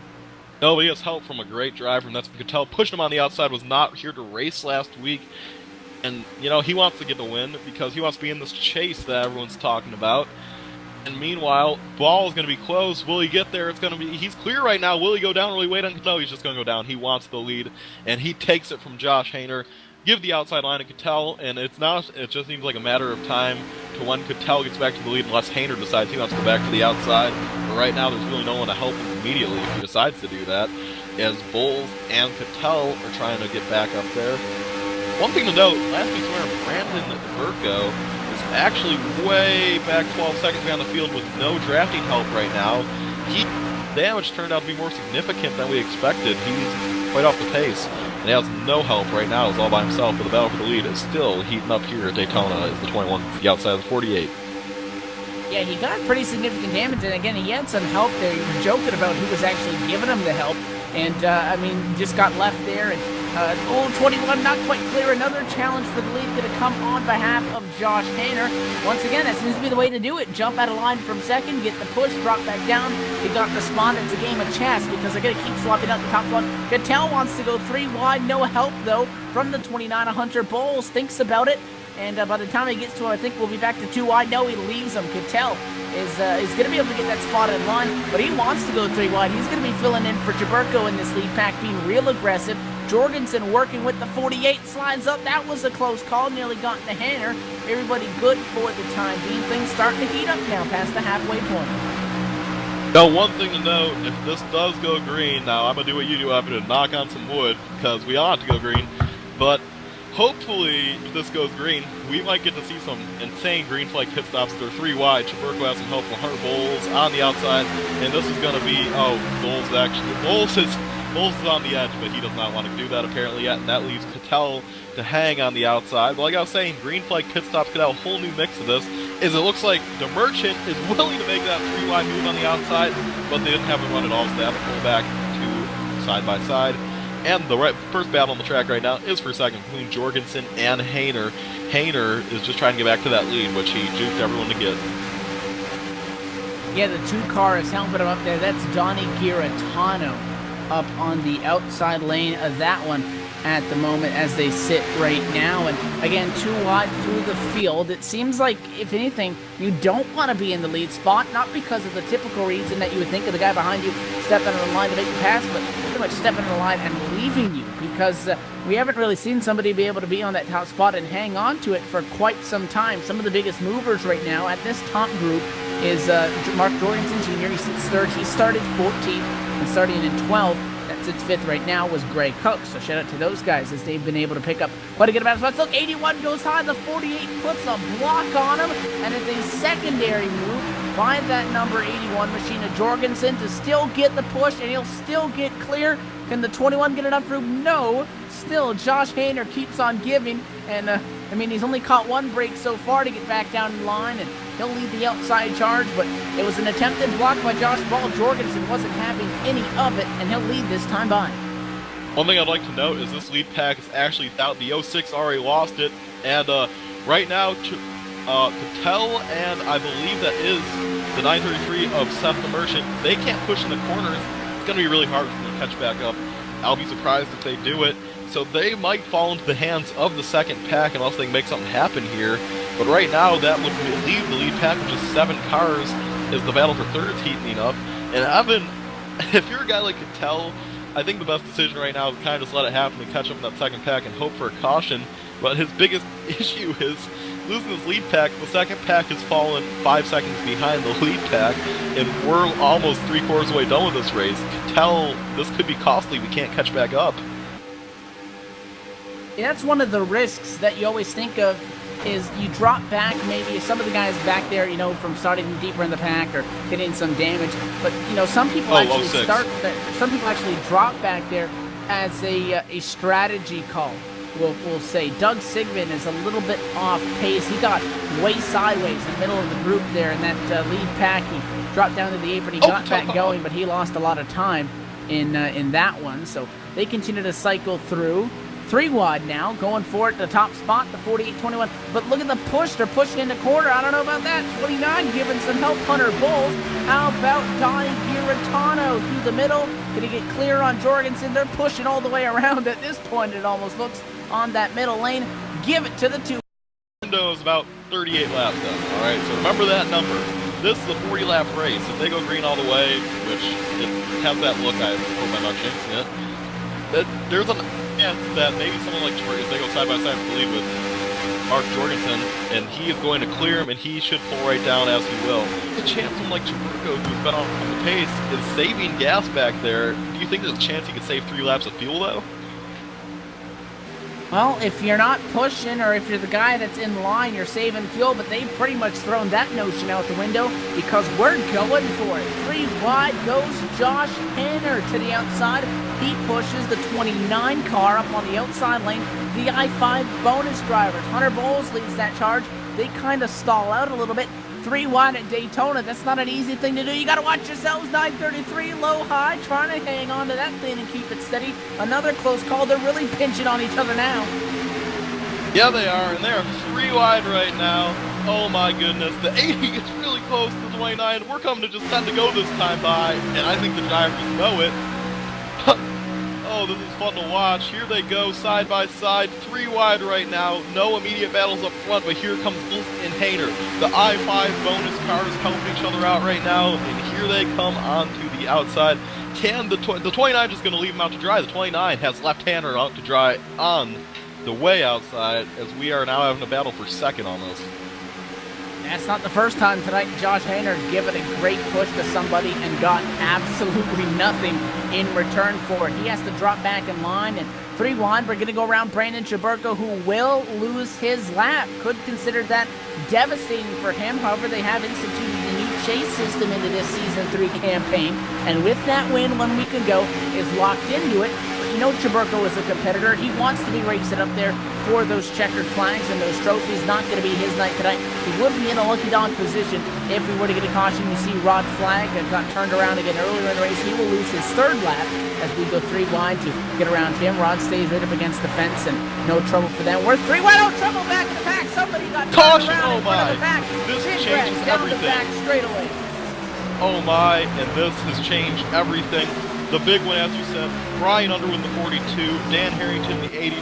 No, but he has help from a great driver, and that's what you could tell. Pushing him on the outside, was not here to race last week. And, he wants to get the win because he wants to be in this chase that everyone's talking about. And meanwhile, Ball is going to be close. Will he get there? He's clear right now. Will he go down? Will he wait? No, he's just going to go down. He wants the lead, and he takes it from Josh Hayner. Give the outside line to Cattell, and it just seems like a matter of time to when Cattell gets back to the lead unless Hayner decides he wants to go back to the outside. But right now, there's really no one to help him immediately if he decides to do that, as Bowles and Cattell are trying to get back up there. One thing to note, last week's winner, Brandon Burko, is actually way back 12 seconds behind the field with no drafting help right now. Damage turned out to be more significant than we expected. He's quite off the pace. And he has no help right now. He's all by himself, but the battle for the lead is still heating up here at Daytona as the 21 the outside of the 48. Yeah, he got pretty significant damage, and again, he had some help there. You were joking about who was actually giving him the help, and, just got left there, and 21 not quite clear. Another challenge for the lead going to come on behalf of Josh Hayner. Once again, that seems to be the way to do it. Jump out of line from second, get the push, drop back down. He got the spot. It's a game of chess because they're going to keep swapping out the top one. Cattell wants to go 3 wide. No help, though, from the 29 of Hunter Bowles. Thinks about it. And by the time he gets to him, I think we'll be back to 2 wide. No, he leaves him. Cattell is going to be able to get that spot in line, but he wants to go 3 wide. He's going to be filling in for Jaburko in this lead pack, being real aggressive. Jorgensen working with the 48, slides up. That was a close call. Nearly got into Hayner. Everybody good for the time being. Things starting to heat up now past the halfway point. Now, one thing to note, if this does go green, now I'm going to do what you do. I'm going to knock on some wood because we ought to go green, but hopefully, if this goes green, we might get to see some insane green flag pit stops. They're 3 wide. Chaburko has some help from Hunter Bowles on the outside, and this is going to be, Bowles is on the edge, but he does not want to do that apparently yet, and that leaves Cattell to hang on the outside. But like I was saying, green flag pit stops could have a whole new mix of this, is it looks like the Merchant is willing to make that 3 wide move on the outside, but they didn't have it run at all, so they have to pull back to side by side. And the first battle on the track right now is for second between Jorgensen and Hayner. Hayner is just trying to get back to that lead, which he juked everyone to get. Yeah, the 2 car is helping him up there. That's Donnie Giratano up on the outside lane of that one at the moment as they sit right now. And again, 2 wide through the field. It seems like, if anything, you don't want to be in the lead spot, not because of the typical reason that you would think of the guy behind you stepping in the line to make the pass, but pretty much stepping in the line and leaving you, because we haven't really seen somebody be able to be on that top spot and hang on to it for quite some time. Some of the biggest movers right now at this top group is Mark Jorgensen Jr. He sits third. He started 14th and starting in 12th. That sits fifth right now was Greg Cook. So shout out to those guys as they've been able to pick up quite a good amount of spots. Look, 81 goes high. The 48 puts a block on him, and it's a secondary move by that number 81 Machine of Jorgensen to still get the push, and he'll still get clear. Can the 21 get enough room? No. Still, Josh Hayner keeps on giving, and I mean, he's only caught 1 break so far to get back down in line, and he'll lead the outside charge, but it was an attempted block by Josh Ball. Jorgensen wasn't having any of it, and he'll lead this time by. One thing I'd like to note is this lead pack is actually out. The 06 already lost it, and right now, Patel and I believe that is the 933 of Seth the Merchant, they can't push in the corners. It's going to be really hard for them to catch back up. I'll be surprised if they do it. So they might fall into the hands of the second pack unless they can make something happen here. But right now, that would leave the lead pack with just 7 cars as the battle for third is heating up. And Evan, if you're a guy like Cattell, I think the best decision right now is kind of just let it happen and catch up in that second pack and hope for a caution. But his biggest issue is losing his lead pack. The second pack has fallen 5 seconds behind the lead pack, and we're almost 3/4 of the way done with this race. Cattell, this could be costly. We can't catch back up. Yeah, that's one of the risks that you always think of, is you drop back maybe some of the guys back there, you know, from starting deeper in the pack or getting some damage. But, you know, some people some people actually drop back there as a strategy call. We'll say Doug Sigmund is a little bit off pace. He got way sideways in the middle of the group there in that lead pack. He dropped down to the apron. He got back going, but he lost a lot of time in that one. So they continue to cycle through. 3 wide now, going for it, the top spot, the 48-21. But look at the push. They're pushing in the corner. I don't know about that. 29 giving some help. Hunter Bowles. How about Donnie Giratano through the middle? Going to get clear on Jorgensen. They're pushing all the way around at this point, it almost looks, on that middle lane. Give it to the 2. Window is about 38 laps then. All right, so remember that number. This is a 40-lap race. If they go green all the way, which it has that look, I hope I'm not jinxing it, there's a chance that maybe someone like Jorgensen, if they go side by side with the lead with Mark Jorgensen, and he is going to clear him, and he should pull right down as he will. The chance someone like Chaburko, who's been on the pace, is saving gas back there. Do you think there's a chance he could save 3 laps of fuel, though? Well, if you're not pushing, or if you're the guy that's in line, you're saving fuel, but they've pretty much thrown that notion out the window because we're going for it. 3 wide goes Josh Henner to the outside. He pushes the 29 car up on the outside lane. The I-5 bonus drivers. Hunter Bowles leads that charge. They kind of stall out a little bit. 3 wide at Daytona. That's not an easy thing to do. You got to watch yourselves. 933 low high, trying to hang on to that thing and keep it steady. Another close call. They're really pinching on each other now. Yeah, they are, and they're 3 wide right now. Oh my goodness, the 80 gets really close to the 29. We're coming to just 10 to go this time by, and I think the drivers know it. Oh, this is fun to watch. Here they go, side by side, 3 wide right now. No immediate battles up front, but here comes Wolf and Hayner. The I-5 bonus cars helping each other out right now, and here they come onto the outside. Can the 29 just going to leave him out to dry? The 29 has left-hander out to dry on the way outside, as we are now having a battle for second almost. That's not the first time tonight Josh Hayner's given a great push to somebody and got absolutely nothing in return for it. He has to drop back in line, and 3 wide. We're going to go around Brandon Chaburko, who will lose his lap. Could consider that devastating for him. However, they have instituted a new chase system into this Season 3 campaign, and with that win 1 week ago, is locked into it. But you know Chaburko is a competitor. He wants to be racing up there for those checkered flags and those trophies. Not going to be his night tonight. He would be in a lucky dog position if we were to get a caution. You see Rod Flag got turned around again earlier in the race. He will lose his 3rd lap as we go 3 wide to get around him. Rod stays right up against the fence and no trouble for them. We're 3 wide. Oh, trouble back in the pack. Somebody got turned around in front of the back. This Pit changes wreck down everything. the back straight away. Oh my, and this has changed everything. The big one, as you said, Brian Underwood, the 42, Dan Harrington, the 82,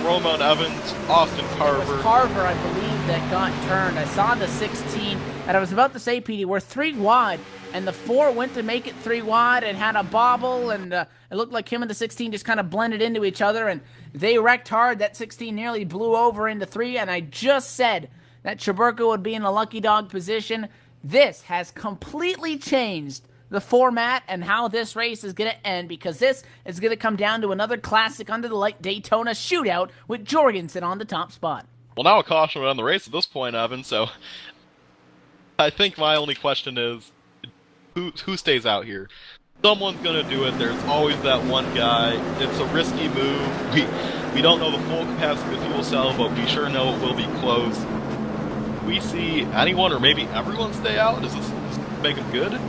Roman Evans, Austin Carver. It was Carver, I believe, that got turned. I saw the 16, and I was about to say, Petey, we're 3 wide, and the 4 went to make it 3 wide and had a bobble, and it looked like him and the 16 just kind of blended into each other, and they wrecked hard. That 16 nearly blew over into 3, and I just said that Chaburko would be in a lucky dog position. This has completely changed the format and how this race is going to end, because this is going to come down to another classic under the light Daytona shootout with Jorgensen on the top spot. Well, now a caution on the race at this point, Evan, so I think my only question is, who stays out here? Someone's going to do it. There's always that one guy. It's a risky move. We don't know the full capacity of the fuel cell, but we sure know it will be close. We see anyone or maybe everyone stay out? Does this make them good?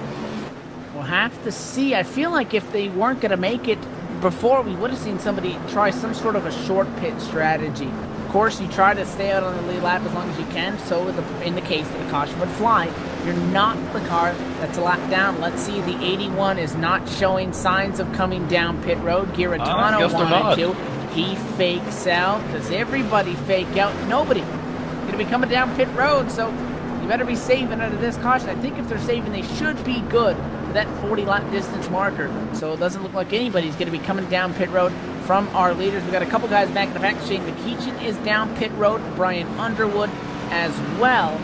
We'll have to see. I feel like if they weren't going to make it before, we would have seen somebody try some sort of a short pit strategy. Of course, you try to stay out on the lead lap as long as you can, so in the case that the caution would fly, you're not the car that's a lap down. Let's see, the 81 is not showing signs of coming down pit road. Giratano wanted to. He fakes out. Does everybody fake out? Nobody. Going to be coming down pit road, so you better be saving out of this caution. I think if they're saving, they should be good for that 40-lap distance marker. So it doesn't look like anybody's going to be coming down pit road from our leaders. We've got a couple guys back in the back. Shane McKeechan is down pit road. Brian Underwood as well.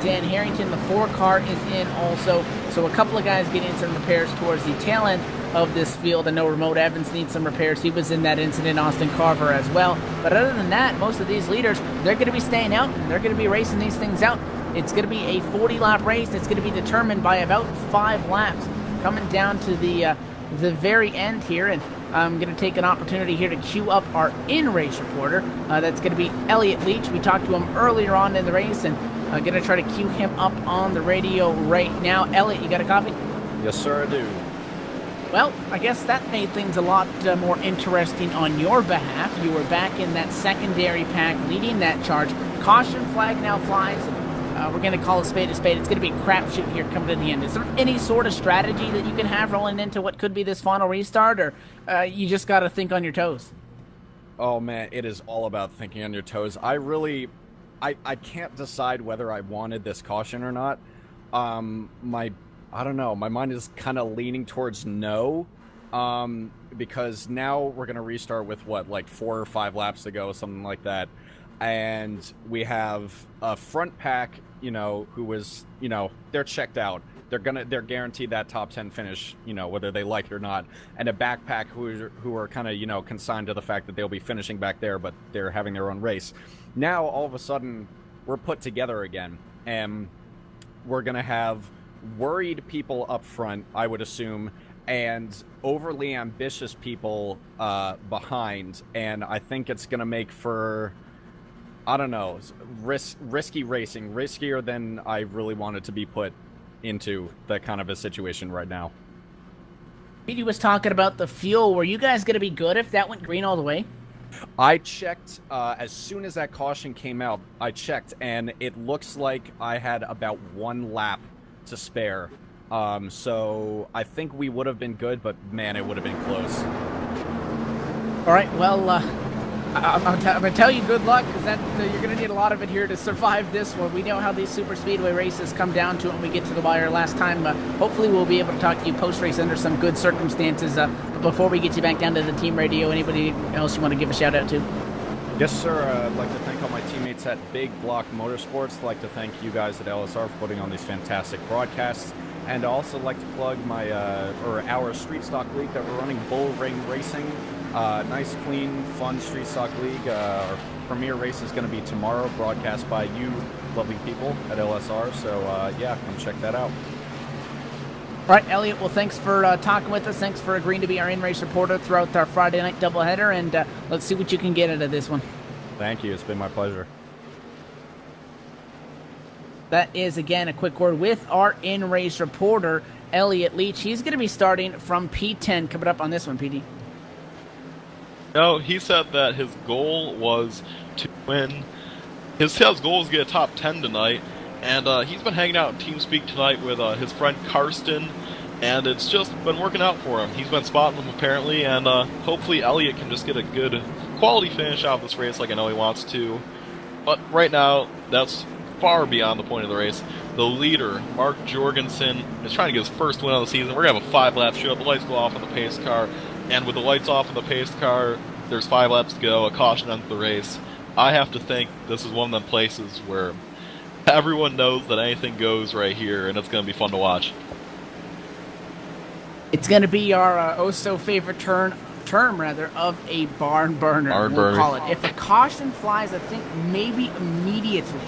Dan Harrington, the 4 car, is in also. So a couple of guys getting some repairs towards the tail end of this field. I know Remote Evans needs some repairs. He was in that incident. Austin Carver as well. But other than that, most of these leaders, they're going to be staying out. And they're going to be racing these things out. It's going to be a 40-lap race that's going to be determined by about 5 laps, coming down to the very end here. And I'm going to take an opportunity here to queue up our in-race reporter. That's going to be Elliot Leach. We talked to him earlier on in the race, and I'm going to try to queue him up on the radio right now. Elliot, you got a copy? Yes, sir, I do. Well, I guess that made things a lot more interesting on your behalf. You were back in that secondary pack, leading that charge. Caution flag now flies. We're going to call a spade a spade. It's going to be a crapshoot here coming to the end. Is there any sort of strategy that you can have rolling into what could be this final restart, or you just got to think on your toes? Oh, man, it is all about thinking on your toes. I can't decide whether I wanted this caution or not. I don't know. My mind is kind of leaning towards no, because now we're going to restart with, like 4 or 5 laps to go, something like that. And we have a front pack, who was, they're checked out. They're guaranteed that top 10 finish, whether they like it or not. And a backpack who are kind of, consigned to the fact that they'll be finishing back there, but they're having their own race. Now, all of a sudden, we're put together again. And we're going to have worried people up front, I would assume, and overly ambitious people behind. And I think it's going to make for, I don't know, risky racing, riskier than I really wanted to be put into that kind of a situation right now. Petey was talking about the fuel. Were you guys going to be good if that went green all the way? I checked as soon as that caution came out. I checked, and it looks like I had about 1 lap to spare. So I think we would have been good, but man, it would have been close. All right, well, I'm going to tell you good luck, because you're going to need a lot of it here to survive this one. We know how these super speedway races come down to it when we get to the wire. Last time, hopefully we'll be able to talk to you post-race under some good circumstances. But before we get you back down to the team radio, anybody else you want to give a shout-out to? Yes, sir. I'd like to thank all my teammates at Big Block Motorsports. I'd like to thank you guys at LSR for putting on these fantastic broadcasts. And I'd also like to plug our street stock league that we're running, Bull Ring Racing. Nice, clean, fun Street Stock League. Our premier race is going to be tomorrow, broadcast by you lovely people at LSR. So, yeah, come check that out. All right, Elliot, well, thanks for talking with us. Thanks for agreeing to be our in-race reporter throughout our Friday night doubleheader, and let's see what you can get out of this one. Thank you. It's been my pleasure. That is, again, a quick word with our in-race reporter, Elliot Leach. He's going to be starting from P10 coming up on this one, PD. No, he said that his goal was to win. His goal was to get a top 10 tonight, and he's been hanging out in TeamSpeak tonight with his friend Karsten, and it's just been working out for him. He's been spotting them apparently, and hopefully Elliot can just get a good quality finish out of this race like I know he wants to. But right now, that's far beyond the point of the race. The leader, Mark Jorgensen, is trying to get his first win of the season. We're going to have a 5-lap show. The lights go off on the pace car, and with the lights off on the pace car, there's 5 laps to go, a caution ends the race. I have to think this is one of them places where everyone knows that anything goes right here, and it's going to be fun to watch. It's going to be our oh-so-favorite term of a barn burner, we'll call it. If a caution flies, I think maybe immediately,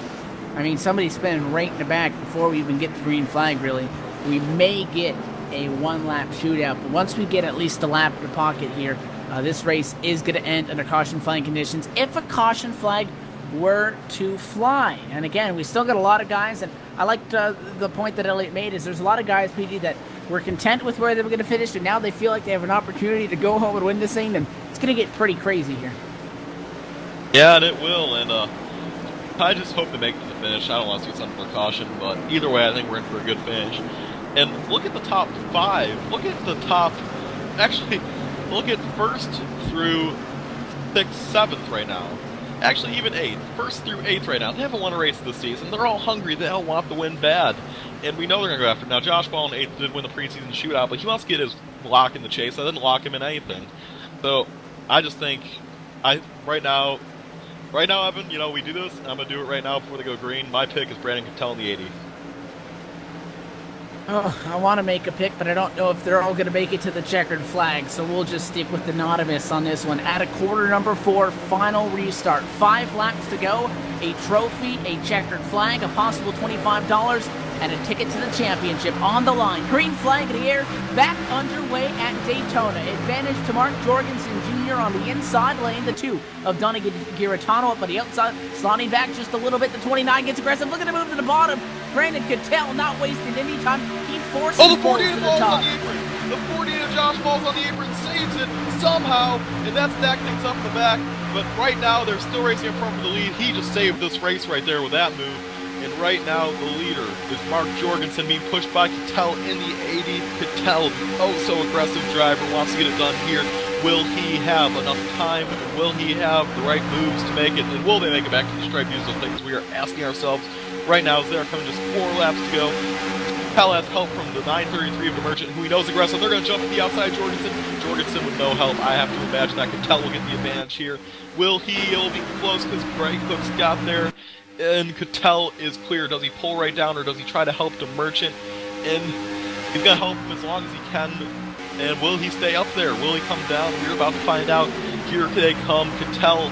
I mean, somebody's spinning right in the back before we even get the green flag, really, we may get a one-lap shootout. But once we get at least a lap in the pocket here, this race is going to end under caution flying conditions if a caution flag were to fly. And again, we still got a lot of guys, and I liked the point that Elliot made, is there's a lot of guys, PD, that were content with where they were going to finish, and now they feel like they have an opportunity to go home and win this thing, and it's going to get pretty crazy here. Yeah, and it will, and I just hope to make it to the finish. I don't want to see something for caution, but either way, I think we're in for a good finish. And look at the top 5. Look at the top... Actually, look at 1st through 6th, 7th right now. Actually, even 8th. 1st through 8th right now. They haven't won a race this season. They're all hungry. They all want to win bad. And we know they're going to go after it. Now, Josh Ball in 8th did win the preseason shootout, but he wants to get his lock in the chase. I didn't lock him in anything. So, I just think... Right now, Evan, you know, we do this. I'm going to do it right now before they go green. My pick is Brandon Cattell in the 80. Oh, I want to make a pick, but I don't know if they're all going to make it to the checkered flag, so we'll just stick with anonymous on this one. At a quarter number 4, final restart. 5 laps to go, a trophy, a checkered flag, a possible $25, and a ticket to the championship on the line. Green flag in the air, back underway at Daytona. Advantage to Mark Jorgensen Jr. on the inside lane. The 2 of Donnie Giratano up on the outside, sliding back just a little bit. The 29 gets aggressive, looking to move to the bottom. Brandon Cattell not wasting any time. He forces the Bulls 48 to the balls top. on the apron. The 48 of Josh Balls on the apron saves it somehow, and that stack things up in the back. But right now, they're still racing in front for the lead. He just saved this race right there with that move. And right now, the leader is Mark Jorgensen being pushed by Cattell in the 80. Cattell, the oh-so-aggressive driver, wants to get it done here. Will he have enough time? Will he have the right moves to make it? And will they make it back to the stripe? These are the things we are asking ourselves right now as they're coming just 4 laps to go. Cattell has help from the 933 of the Merchant, who he knows aggressive. They're going to jump to the outside Jorgensen. Jorgensen with no help. I have to imagine that Cattell will get the advantage here. Will he? It'll be close because Greg Cook's got there. And Cattell is clear. Does he pull right down, or does he try to help the Merchant? And he's going to help him as long as he can. And will he stay up there? Will he come down? We're about to find out. Here they come. Cattell,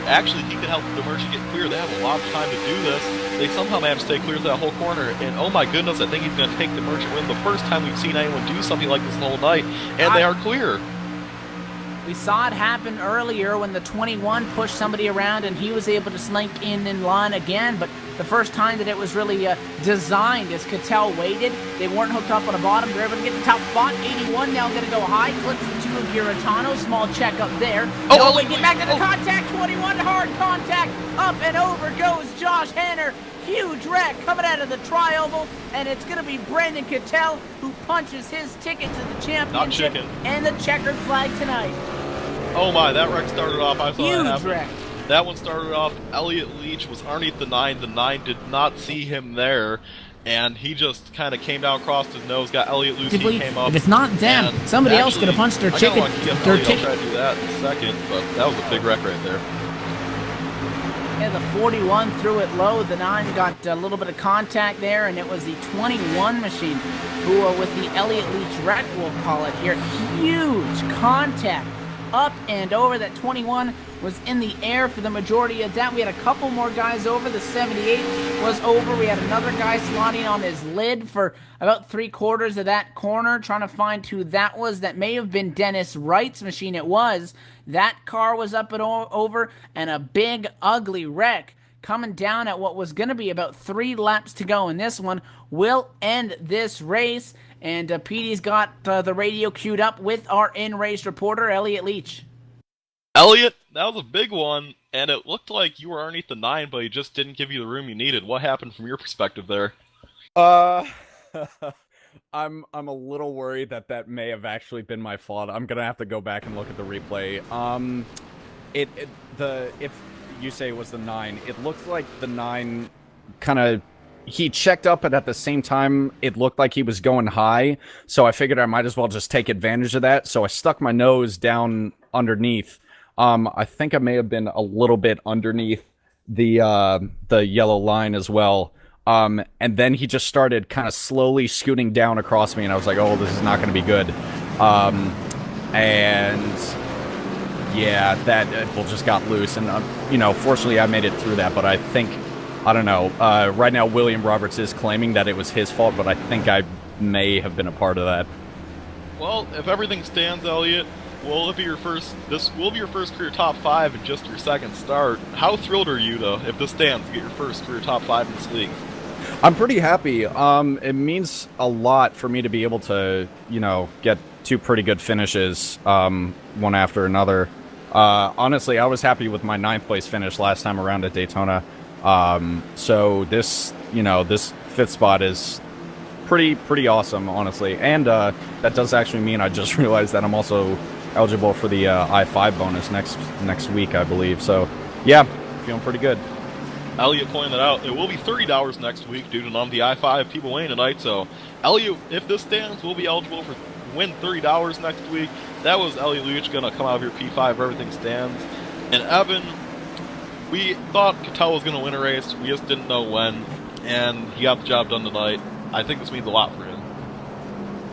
actually, he can help the Merchant get clear. They have a lot of time to do this. They somehow managed to stay clear to that whole corner. And oh my goodness, I think he's going to take the Merchant win. The first time we've seen anyone do something like this the whole night. And they are clear. We saw it happen earlier when the 21 pushed somebody around and he was able to slink in line again, but the first time that it was really designed as Cattell waited, they weren't hooked up on the bottom. They're able to get the top spot. 81 now going to go high, clips the 2 of Giratano, small check up there. Get back to the contact, 21 hard contact, up and over goes Josh Hanner. Huge wreck coming out of the tri-oval, and it's going to be Brandon Cattell who punches his ticket to the championship and the checkered flag tonight. Oh my, that wreck started off. I saw Huge that happen. Wreck. That one started off. Elliot Leach was underneath the 9. The 9 did not see him there, and he just kind of came down, crossed his nose, got Elliot loose. He came up. If it's not them, somebody else could have punched their ticket. I'll try to do that in a second, but that was a big wreck right there. Yeah, the 41 threw it low. The 9 got a little bit of contact there, and it was the 21 machine who, with the Elliot Leach wreck, we'll call it here, huge contact up and over. That 21 was in the air for the majority of that. We had a couple more guys over. The 78 was over. We had another guy slotting on his lid for about 3/4 of that corner, trying to find who that was. That may have been Dennis Wright's machine. It was. That car was up and over, and a big, ugly wreck coming down at what was going to be about 3 laps to go. And this one will end this race. And Petey's got the radio queued up with our in-race reporter, Elliot Leach. Elliot, that was a big one, and it looked like you were underneath the 9, but he just didn't give you the room you needed. What happened from your perspective there? I'm a little worried that may have actually been my fault. I'm gonna have to go back and look at the replay. If you say it was the 9, it looks like the 9 kind of, he checked up, but at the same time, it looked like he was going high. So I figured I might as well just take advantage of that. So I stuck my nose down underneath. I think I may have been a little bit underneath the yellow line as well. And then he just started kind of slowly scooting down across me, and I was like, oh, this is not going to be good. And yeah, that bull just got loose, and fortunately I made it through that. But I don't know. Right now, William Roberts is claiming that it was his fault, but I think I may have been a part of that. Well, if everything stands, Elliot, this will be your first career top 5 in just your second start. How thrilled are you, though, if this stands, to get your first career top 5 in this league? I'm pretty happy. It means a lot for me to be able to, get 2 pretty good finishes, one after another. Honestly, I was happy with my 9th place finish last time around at Daytona. So this 5th spot is pretty awesome, honestly. And that does actually mean I just realized that I'm also eligible for the I-5 bonus next week, I believe. So yeah, feeling pretty good. Elliot pointed out, it will be $30 next week due to none of the I-5 people winning tonight. So Elliot, if this stands, we'll be eligible for win $30 next week. That was Elliot Leach going to come out of your P5 if everything stands. And Evan, we thought Cattell was going to win a race. We just didn't know when, and he got the job done tonight. I think this means a lot for him.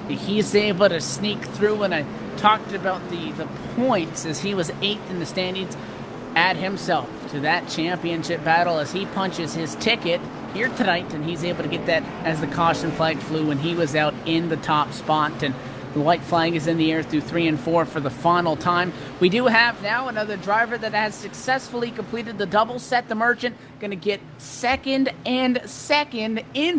He's able to sneak through, and I talked about the points as he was 8th in the standings. Add himself to that championship battle as he punches his ticket here tonight, and he's able to get that as the caution flag flew when he was out in the top spot. And the white flag is in the air through 3 and 4 for the final time. We do have now another driver that has successfully completed the double set. The Merchant going to get second in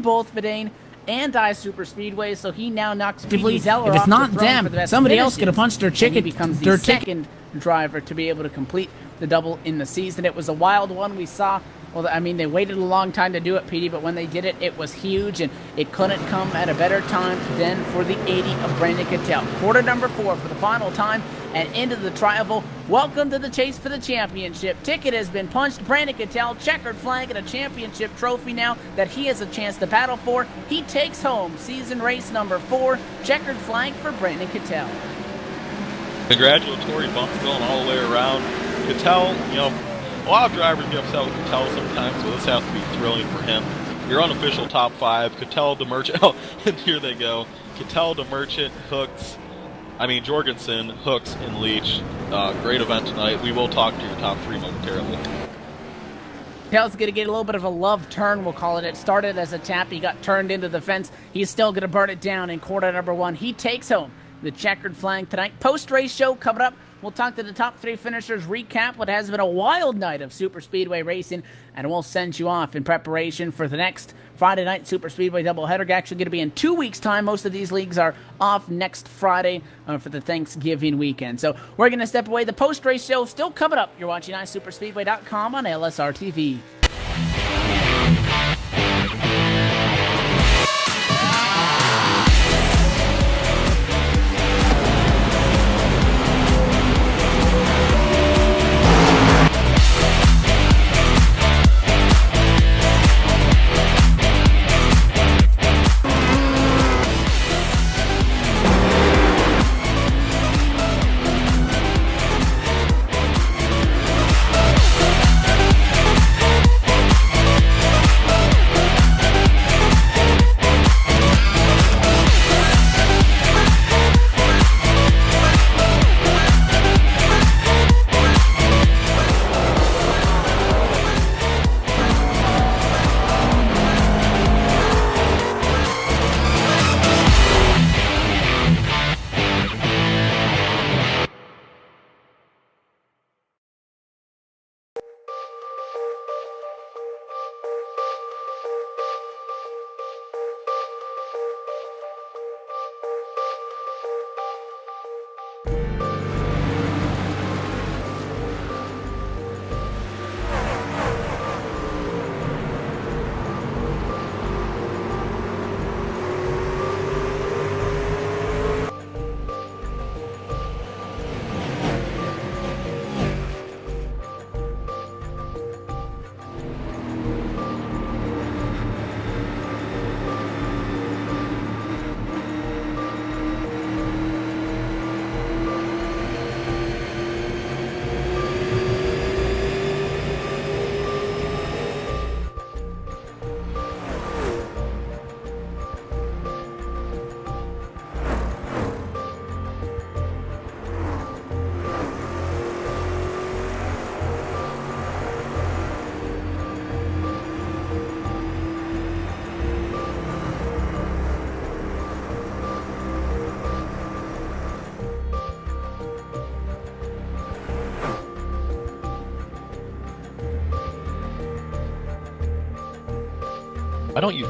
both Verdane and iSuperSpeedway, so he now knocks Petey Zeller off. If it's not the throne them, for the best somebody finishes, else could have punched their ticket. and he becomes the second driver to be able to complete the double in the season. It was a wild one. We saw, they waited a long time to do it, Petey, but when they did it, it was huge, and it couldn't come at a better time than for the 80 of Brandon Cattell. Quarter number 4 for the final time and into the Trial. Welcome to the chase for the championship. Ticket has been punched. Brandon Cattell, checkered flag, and a championship trophy now that he has a chance to battle for. He takes home season race number 4. Checkered flag for Brandon Cattell. Congratulatory bumps going all the way around. Cattell, a lot of drivers get upset with Cattell sometimes, so this has to be thrilling for him. Your unofficial top 5, Cattell, DeMerchant, and here they go. Cattell, DeMerchant, Jorgensen, Hooks, and Leach. Great event tonight. We will talk to your top 3 momentarily. Cattell's going to get a little bit of a love turn, we'll call it. It started as a tap. He got turned into the fence. He's still going to burn it down in quarter number 1. He takes home the checkered flag tonight. Post-race show coming up. We'll talk to the top 3 finishers, recap what has been a wild night of super speedway racing, and we'll send you off in preparation for the next Friday night super speedway doubleheader. Actually going to be in 2 weeks' time. Most of these leagues are off next Friday for the Thanksgiving weekend. So we're going to step away. The post-race show still coming up. You're watching iSuperSpeedway.com on LSRTV. Why don't you...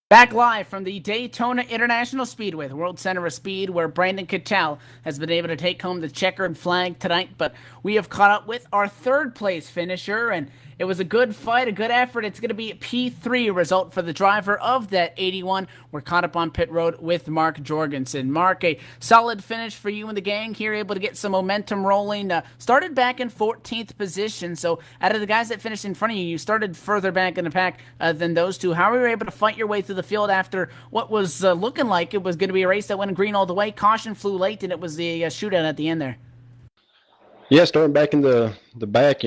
Back live from the Daytona International Speedway, the World Center of Speed, where Brandon Cattell has been able to take home the checkered flag tonight. But we have caught up with our third place finisher, and it was a good fight, a good effort. It's going to be a P3 result for the driver of that 81. We're caught up on pit road with Mark Jorgensen. Mark, a solid finish for you and the gang here, able to get some momentum rolling. Started back in 14th position, so out of the guys that finished in front of you, you started further back in the pack than those two. How were you able to fight your way through the field after what was looking like it was going to be a race that went green all the way? Caution flew late, and it was the shootout at the end there. Yeah, starting back in the back,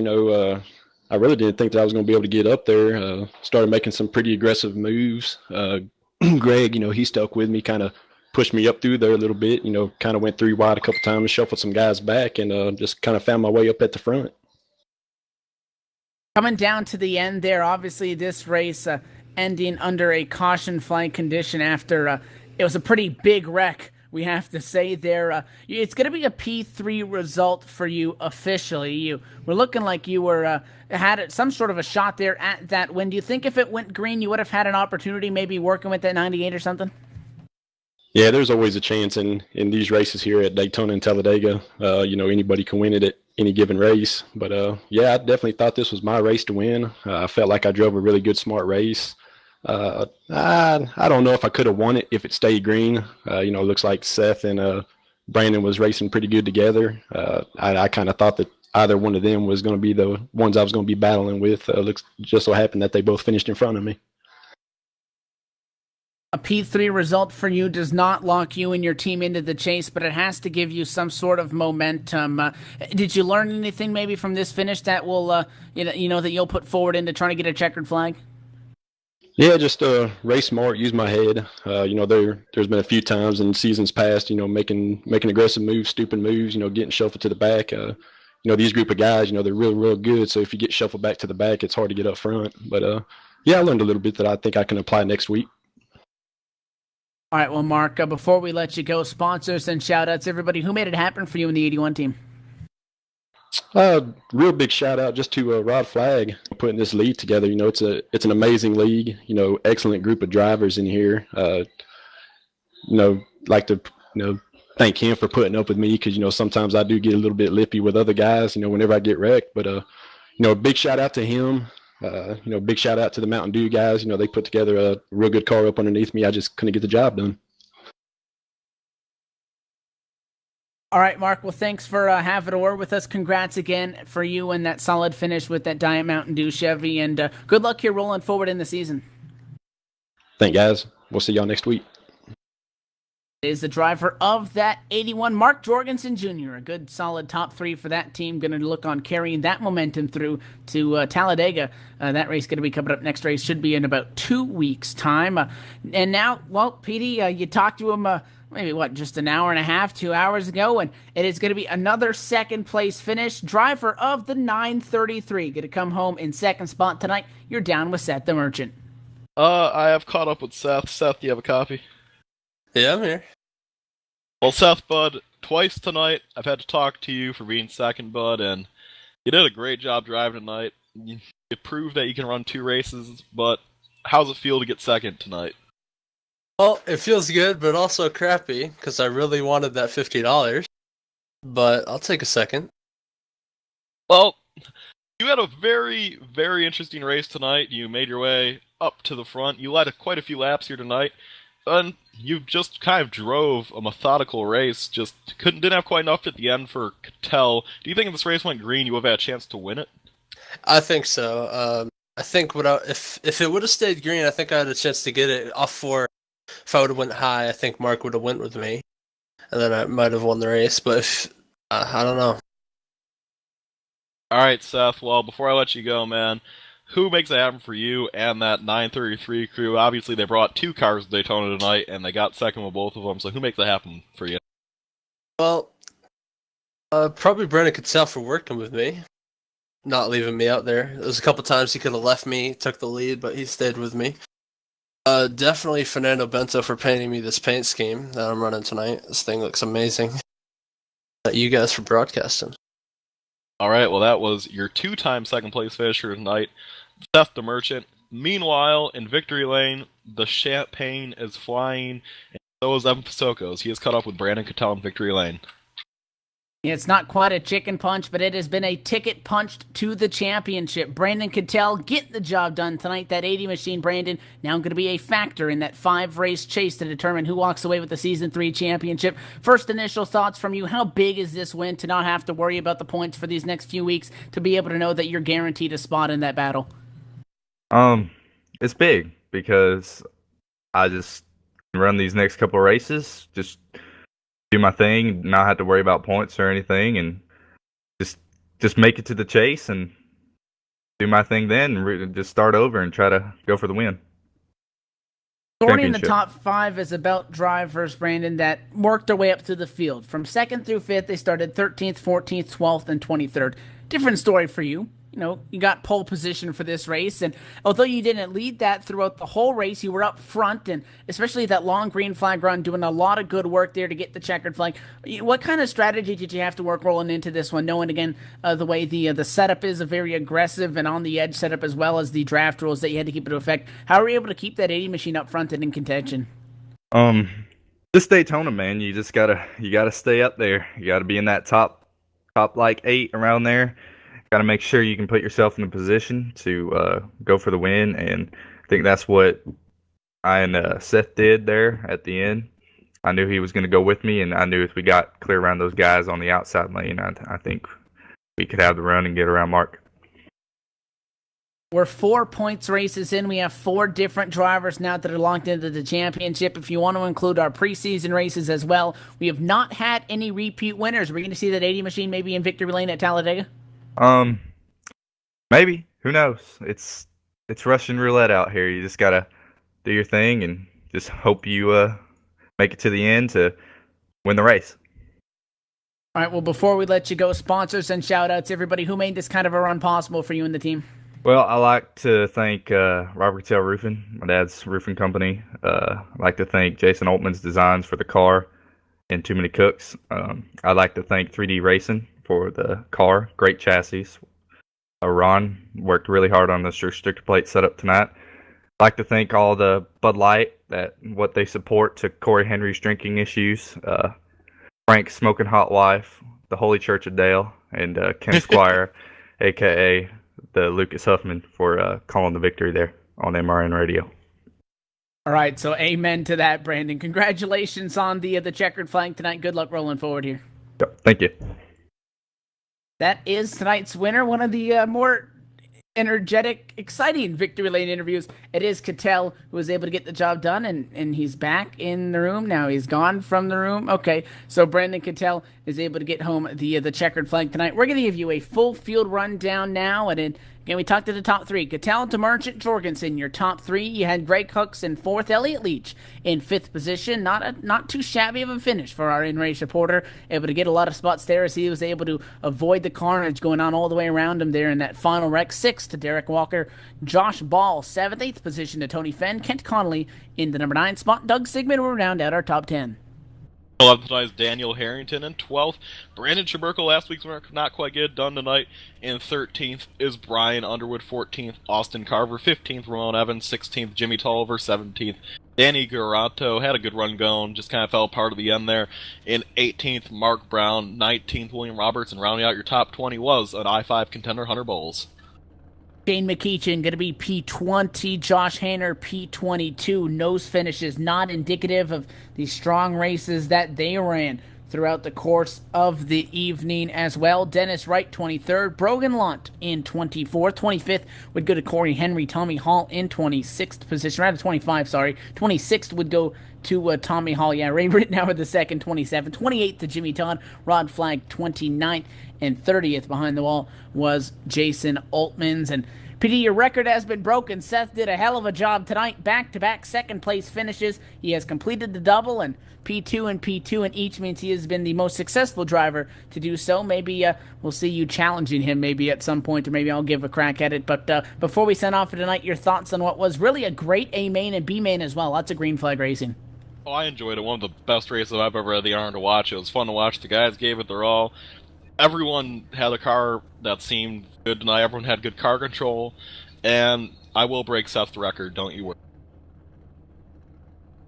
I really didn't think that I was going to be able to get up there. Started making some pretty aggressive moves. Greg, he stuck with me, kind of pushed me up through there a little bit, kind of went 3 wide a couple times, shuffled some guys back, and just kind of found my way up at the front. Coming down to the end there, obviously this race ending under a caution flag condition after it was a pretty big wreck, we have to say there. It's going to be a P3 result for you officially. You were looking like you were had some sort of a shot there at that win. Do you think if it went green, you would have had an opportunity maybe working with that 98 or something? Yeah, there's always a chance in these races here at Daytona and Talladega. Anybody can win it at any given race. But, yeah, I definitely thought this was my race to win. I felt like I drove a really good, smart race. I don't know if I could have won it if it stayed green. It looks like Seth and Brandon was racing pretty good together. I kind of thought that either one of them was going to be the ones I was going to be battling with. Looks just so happened that they both finished in front of me. A P3 result for you does not lock you and your team into the chase, but it has to give you some sort of momentum. Did you learn anything maybe from this finish that will, that you'll put forward into trying to get a checkered flag? Yeah, just race smart, use my head. There's been a few times in seasons past, making aggressive moves, stupid moves, getting shuffled to the back. These group of guys, they're real, real good. So if you get shuffled back to the back, it's hard to get up front. But, yeah, I learned a little bit that I think I can apply next week. All right, well, Mark, before we let you go, sponsors and shout-outs, everybody, who made it happen for you in the 81 team? Real big shout-out just to Rod Flagg putting this league together. It's an amazing league, excellent group of drivers in here. Like to, thank him for putting up with me because, sometimes I do get a little bit lippy with other guys, whenever I get wrecked. But, a big shout-out to him. Big shout out to the Mountain Dew guys. They put together a real good car up underneath me. I just couldn't get the job done. All right, Mark. Well, thanks for having a word with us. Congrats again for you and that solid finish with that Diet Mountain Dew Chevy. And good luck here rolling forward in the season. Thanks, guys. We'll see y'all next week. Is the driver of that 81, Mark Jorgensen Jr., a good solid top 3 for that team. Going to look on carrying that momentum through to Talladega. That race going to be coming up. Next race should be in about 2 weeks' time. And now, well, Petey, you talked to him maybe, just an hour and a half, 2 hours ago, and it is going to be another second-place finish. Driver of the 933 going to come home in second spot tonight. You're down with Seth the Merchant. I have caught up with Seth. Seth, do you have a copy? Yeah, I'm here. Well, Seth, bud, twice tonight I've had to talk to you for being second, bud, and you did a great job driving tonight. You proved that you can run 2 races, but how's it feel to get second tonight? Well, it feels good, but also crappy, because I really wanted that $50. But I'll take a second. Well, you had a very, very interesting race tonight. You made your way up to the front. You led quite a few laps here tonight. And you just kind of drove a methodical race. Just didn't have quite enough at the end for Cattell. Do you think if this race went green, you would have had a chance to win it? I think so. I think if it would have stayed green, I think I had a chance to get it off 4. If I would have went high, I think Mark would have went with me, and then I might have won the race. But I don't know. All right, Seth. Well, before I let you go, man, who makes it happen for you and that 933 crew? Obviously, they brought 2 cars to Daytona tonight, and they got second with both of them. So who makes it happen for you? Well, probably Brendan Cattell for working with me, not leaving me out there. There was a couple times he could have left me, took the lead, but he stayed with me. Definitely Fernando Bento for painting me this paint scheme that I'm running tonight. This thing looks amazing. You guys for broadcasting. All right, well, that was your 2-time second-place finisher tonight, Seth the Merchant. Meanwhile, in victory lane, the champagne is flying, and so is Evan Pasokos. He is caught up with Brandon Cattell in victory lane. It's not quite a chicken punch, but it has been a ticket punched to the championship. Brandon Cattell getting the job done tonight. That 80 machine, Brandon, now going to be a factor in that 5-race chase to determine who walks away with the Season 3 championship. First initial thoughts from you. How big is this win to not have to worry about the points for these next few weeks, to be able to know that you're guaranteed a spot in that battle? It's big because I just run these next couple races, just do my thing, not have to worry about points or anything, and just make it to the chase and do my thing then, and just start over and try to go for the win. Sorting in the top 5 is about drivers, Brandon, that worked their way up to the field. From 2nd through 5th, they started 13th, 14th, 12th, and 23rd. Different story for you. You know, you got pole position for this race, and although you didn't lead that throughout the whole race, you were up front, and especially that long green flag run, doing a lot of good work there to get the checkered flag. What kind of strategy did you have to work rolling into this one, knowing, again, the way the setup is a very aggressive and on-the-edge setup, as well as the draft rules that you had to keep into effect? How were you able to keep that 80 machine up front and in contention? This Daytona, man, you gotta stay up there. You gotta be in that top like 8 around there. Got to make sure you can put yourself in a position to go for the win, and I think that's what I and Seth did there at the end. I knew he was going to go with me, and I knew if we got clear around those guys on the outside lane, I think we could have the run and get around Mark. We're 4 points races in. We have 4 different drivers now that are locked into the championship. If you want to include our preseason races as well, we have not had any repeat winners. We're going to see that 80 machine maybe in victory lane at Talladega? Maybe. Who knows? It's Russian roulette out here. You just gotta do your thing and just hope you make it to the end to win the race. All right, well, before we let you go, sponsors and shout-outs, everybody who made this kind of a run possible for you and the team. Well, I like to thank Robert Cattell Roofing, my dad's roofing company. I'd like to thank Jason Altman's Designs for the car and Too Many Cooks. I'd like to thank 3D Racing for the car. Great chassis. Ron worked really hard on the restrictor plate setup tonight. I'd like to thank all the Bud Light, what they support to Corey Henry's drinking issues, Frank's Smoking Hot Wife, the Holy Church of Dale, and Ken Squire, a.k.a. the Lucas Huffman, for calling the victory there on MRN Radio. All right, so amen to that, Brandon. Congratulations on the checkered flag tonight. Good luck rolling forward here. Yep, thank you. That is tonight's winner, one of the more energetic, exciting victory lane interviews. It is Cattell who was able to get the job done, and he's back in the room now. He's gone from the room. Okay, so Brandon Cattell is able to get home the checkered flag tonight. We're going to give you a full field rundown now, and again, we talked to the top 3. Cattell, DeMerchant, Jorgensen, your top 3. You had Greg Hooks in 4th, Elliott Leach in 5th position. Not too shabby of a finish for our in-race reporter. Able to get a lot of spots there as he was able to avoid the carnage going on all the way around him there in that final wreck. 6th to Derek Walker. Josh Ball, 7th, 8th position to Tony Fenn. Kent Connolly in the number 9 spot. Doug Sigmund will round out our top 10. 11th tonight's Daniel Harrington, and 12th, Brandon Schaberkel. Last week's work not quite get it done tonight. And 13th is Brian Underwood. 14th, Austin Carver. 15th, Ramon Evans. 16th, Jimmy Tolliver. 17th, Danny Garato. Had a good run going, just kind of fell apart at the end there. And 18th, Mark Brown. 19th, William Roberts. And rounding out your top 20 was an I-5 contender, Hunter Bowles. Shane McEachin going to be P20, Josh Hainer P22. Nose finishes not indicative of the strong races that they ran throughout the course of the evening as well. Dennis Wright 23rd, Brogan Lunt in 24th, 25th would go to Corey Henry, Tommy Hall in 26th position, right at 25, sorry. 26th would go to Tommy Hall, Ray Rittenauer the second, 27th, 28th to Jimmy Todd, Rod Flagg 29th, and 30th behind the wall was Jason Altmans. And PD, your record has been broken. Seth did a hell of a job tonight. Back-to-back second-place finishes. He has completed the double, and P2 in each means he has been the most successful driver to do so. Maybe we'll see you challenging him maybe at some point, or maybe I'll give a crack at it. But before we send off for tonight, your thoughts on what was really a great A main and B main as well. Lots of green flag racing. Oh, I enjoyed it. One of the best races I've ever had the honor to watch. It was fun to watch. The guys gave it their all. Everyone had a car that seemed good tonight. Everyone had good car control. And I will break Seth's record, don't you worry.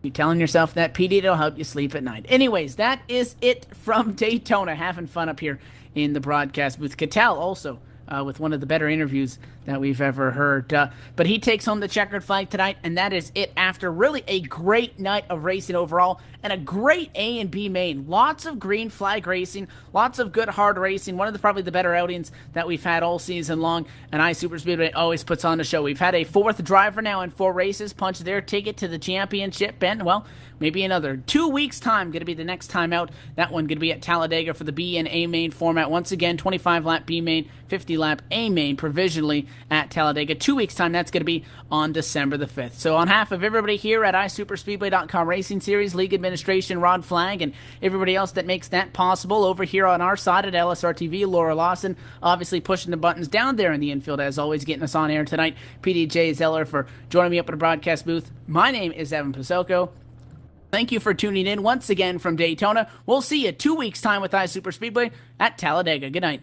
You telling yourself that, PD? It'll help you sleep at night. Anyways, that is it from Daytona. Having fun up here in the broadcast booth. Cattell also with one of the better interviews that we've ever heard. But he takes home the checkered flag tonight, and that is it after really a great night of racing overall and a great A and B main. Lots of green flag racing, lots of good hard racing. One of probably the better outings that we've had all season long, and iSuperSpeedway always puts on the show. We've had a fourth driver now in 4 races punch their ticket to the championship, and well, maybe another 2 weeks' time going to be the next time out. That one going to be at Talladega for the B and A main format. Once again, 25-lap B main, 50-lap A main provisionally at Talladega. 2 weeks' time, that's going to be on December the 5th. So on behalf of everybody here at iSuperSpeedway.com Racing Series, League Administration, Rod Flag, and everybody else that makes that possible over here on our side at LSRTV, Laura Lawson, obviously pushing the buttons down there in the infield, as always, getting us on air tonight. PDJ Zeller for joining me up at the broadcast booth. My name is Evan Pasoko. Thank you for tuning in once again from Daytona. We'll see you 2 weeks' time with iSuperSpeedway at Talladega. Good night.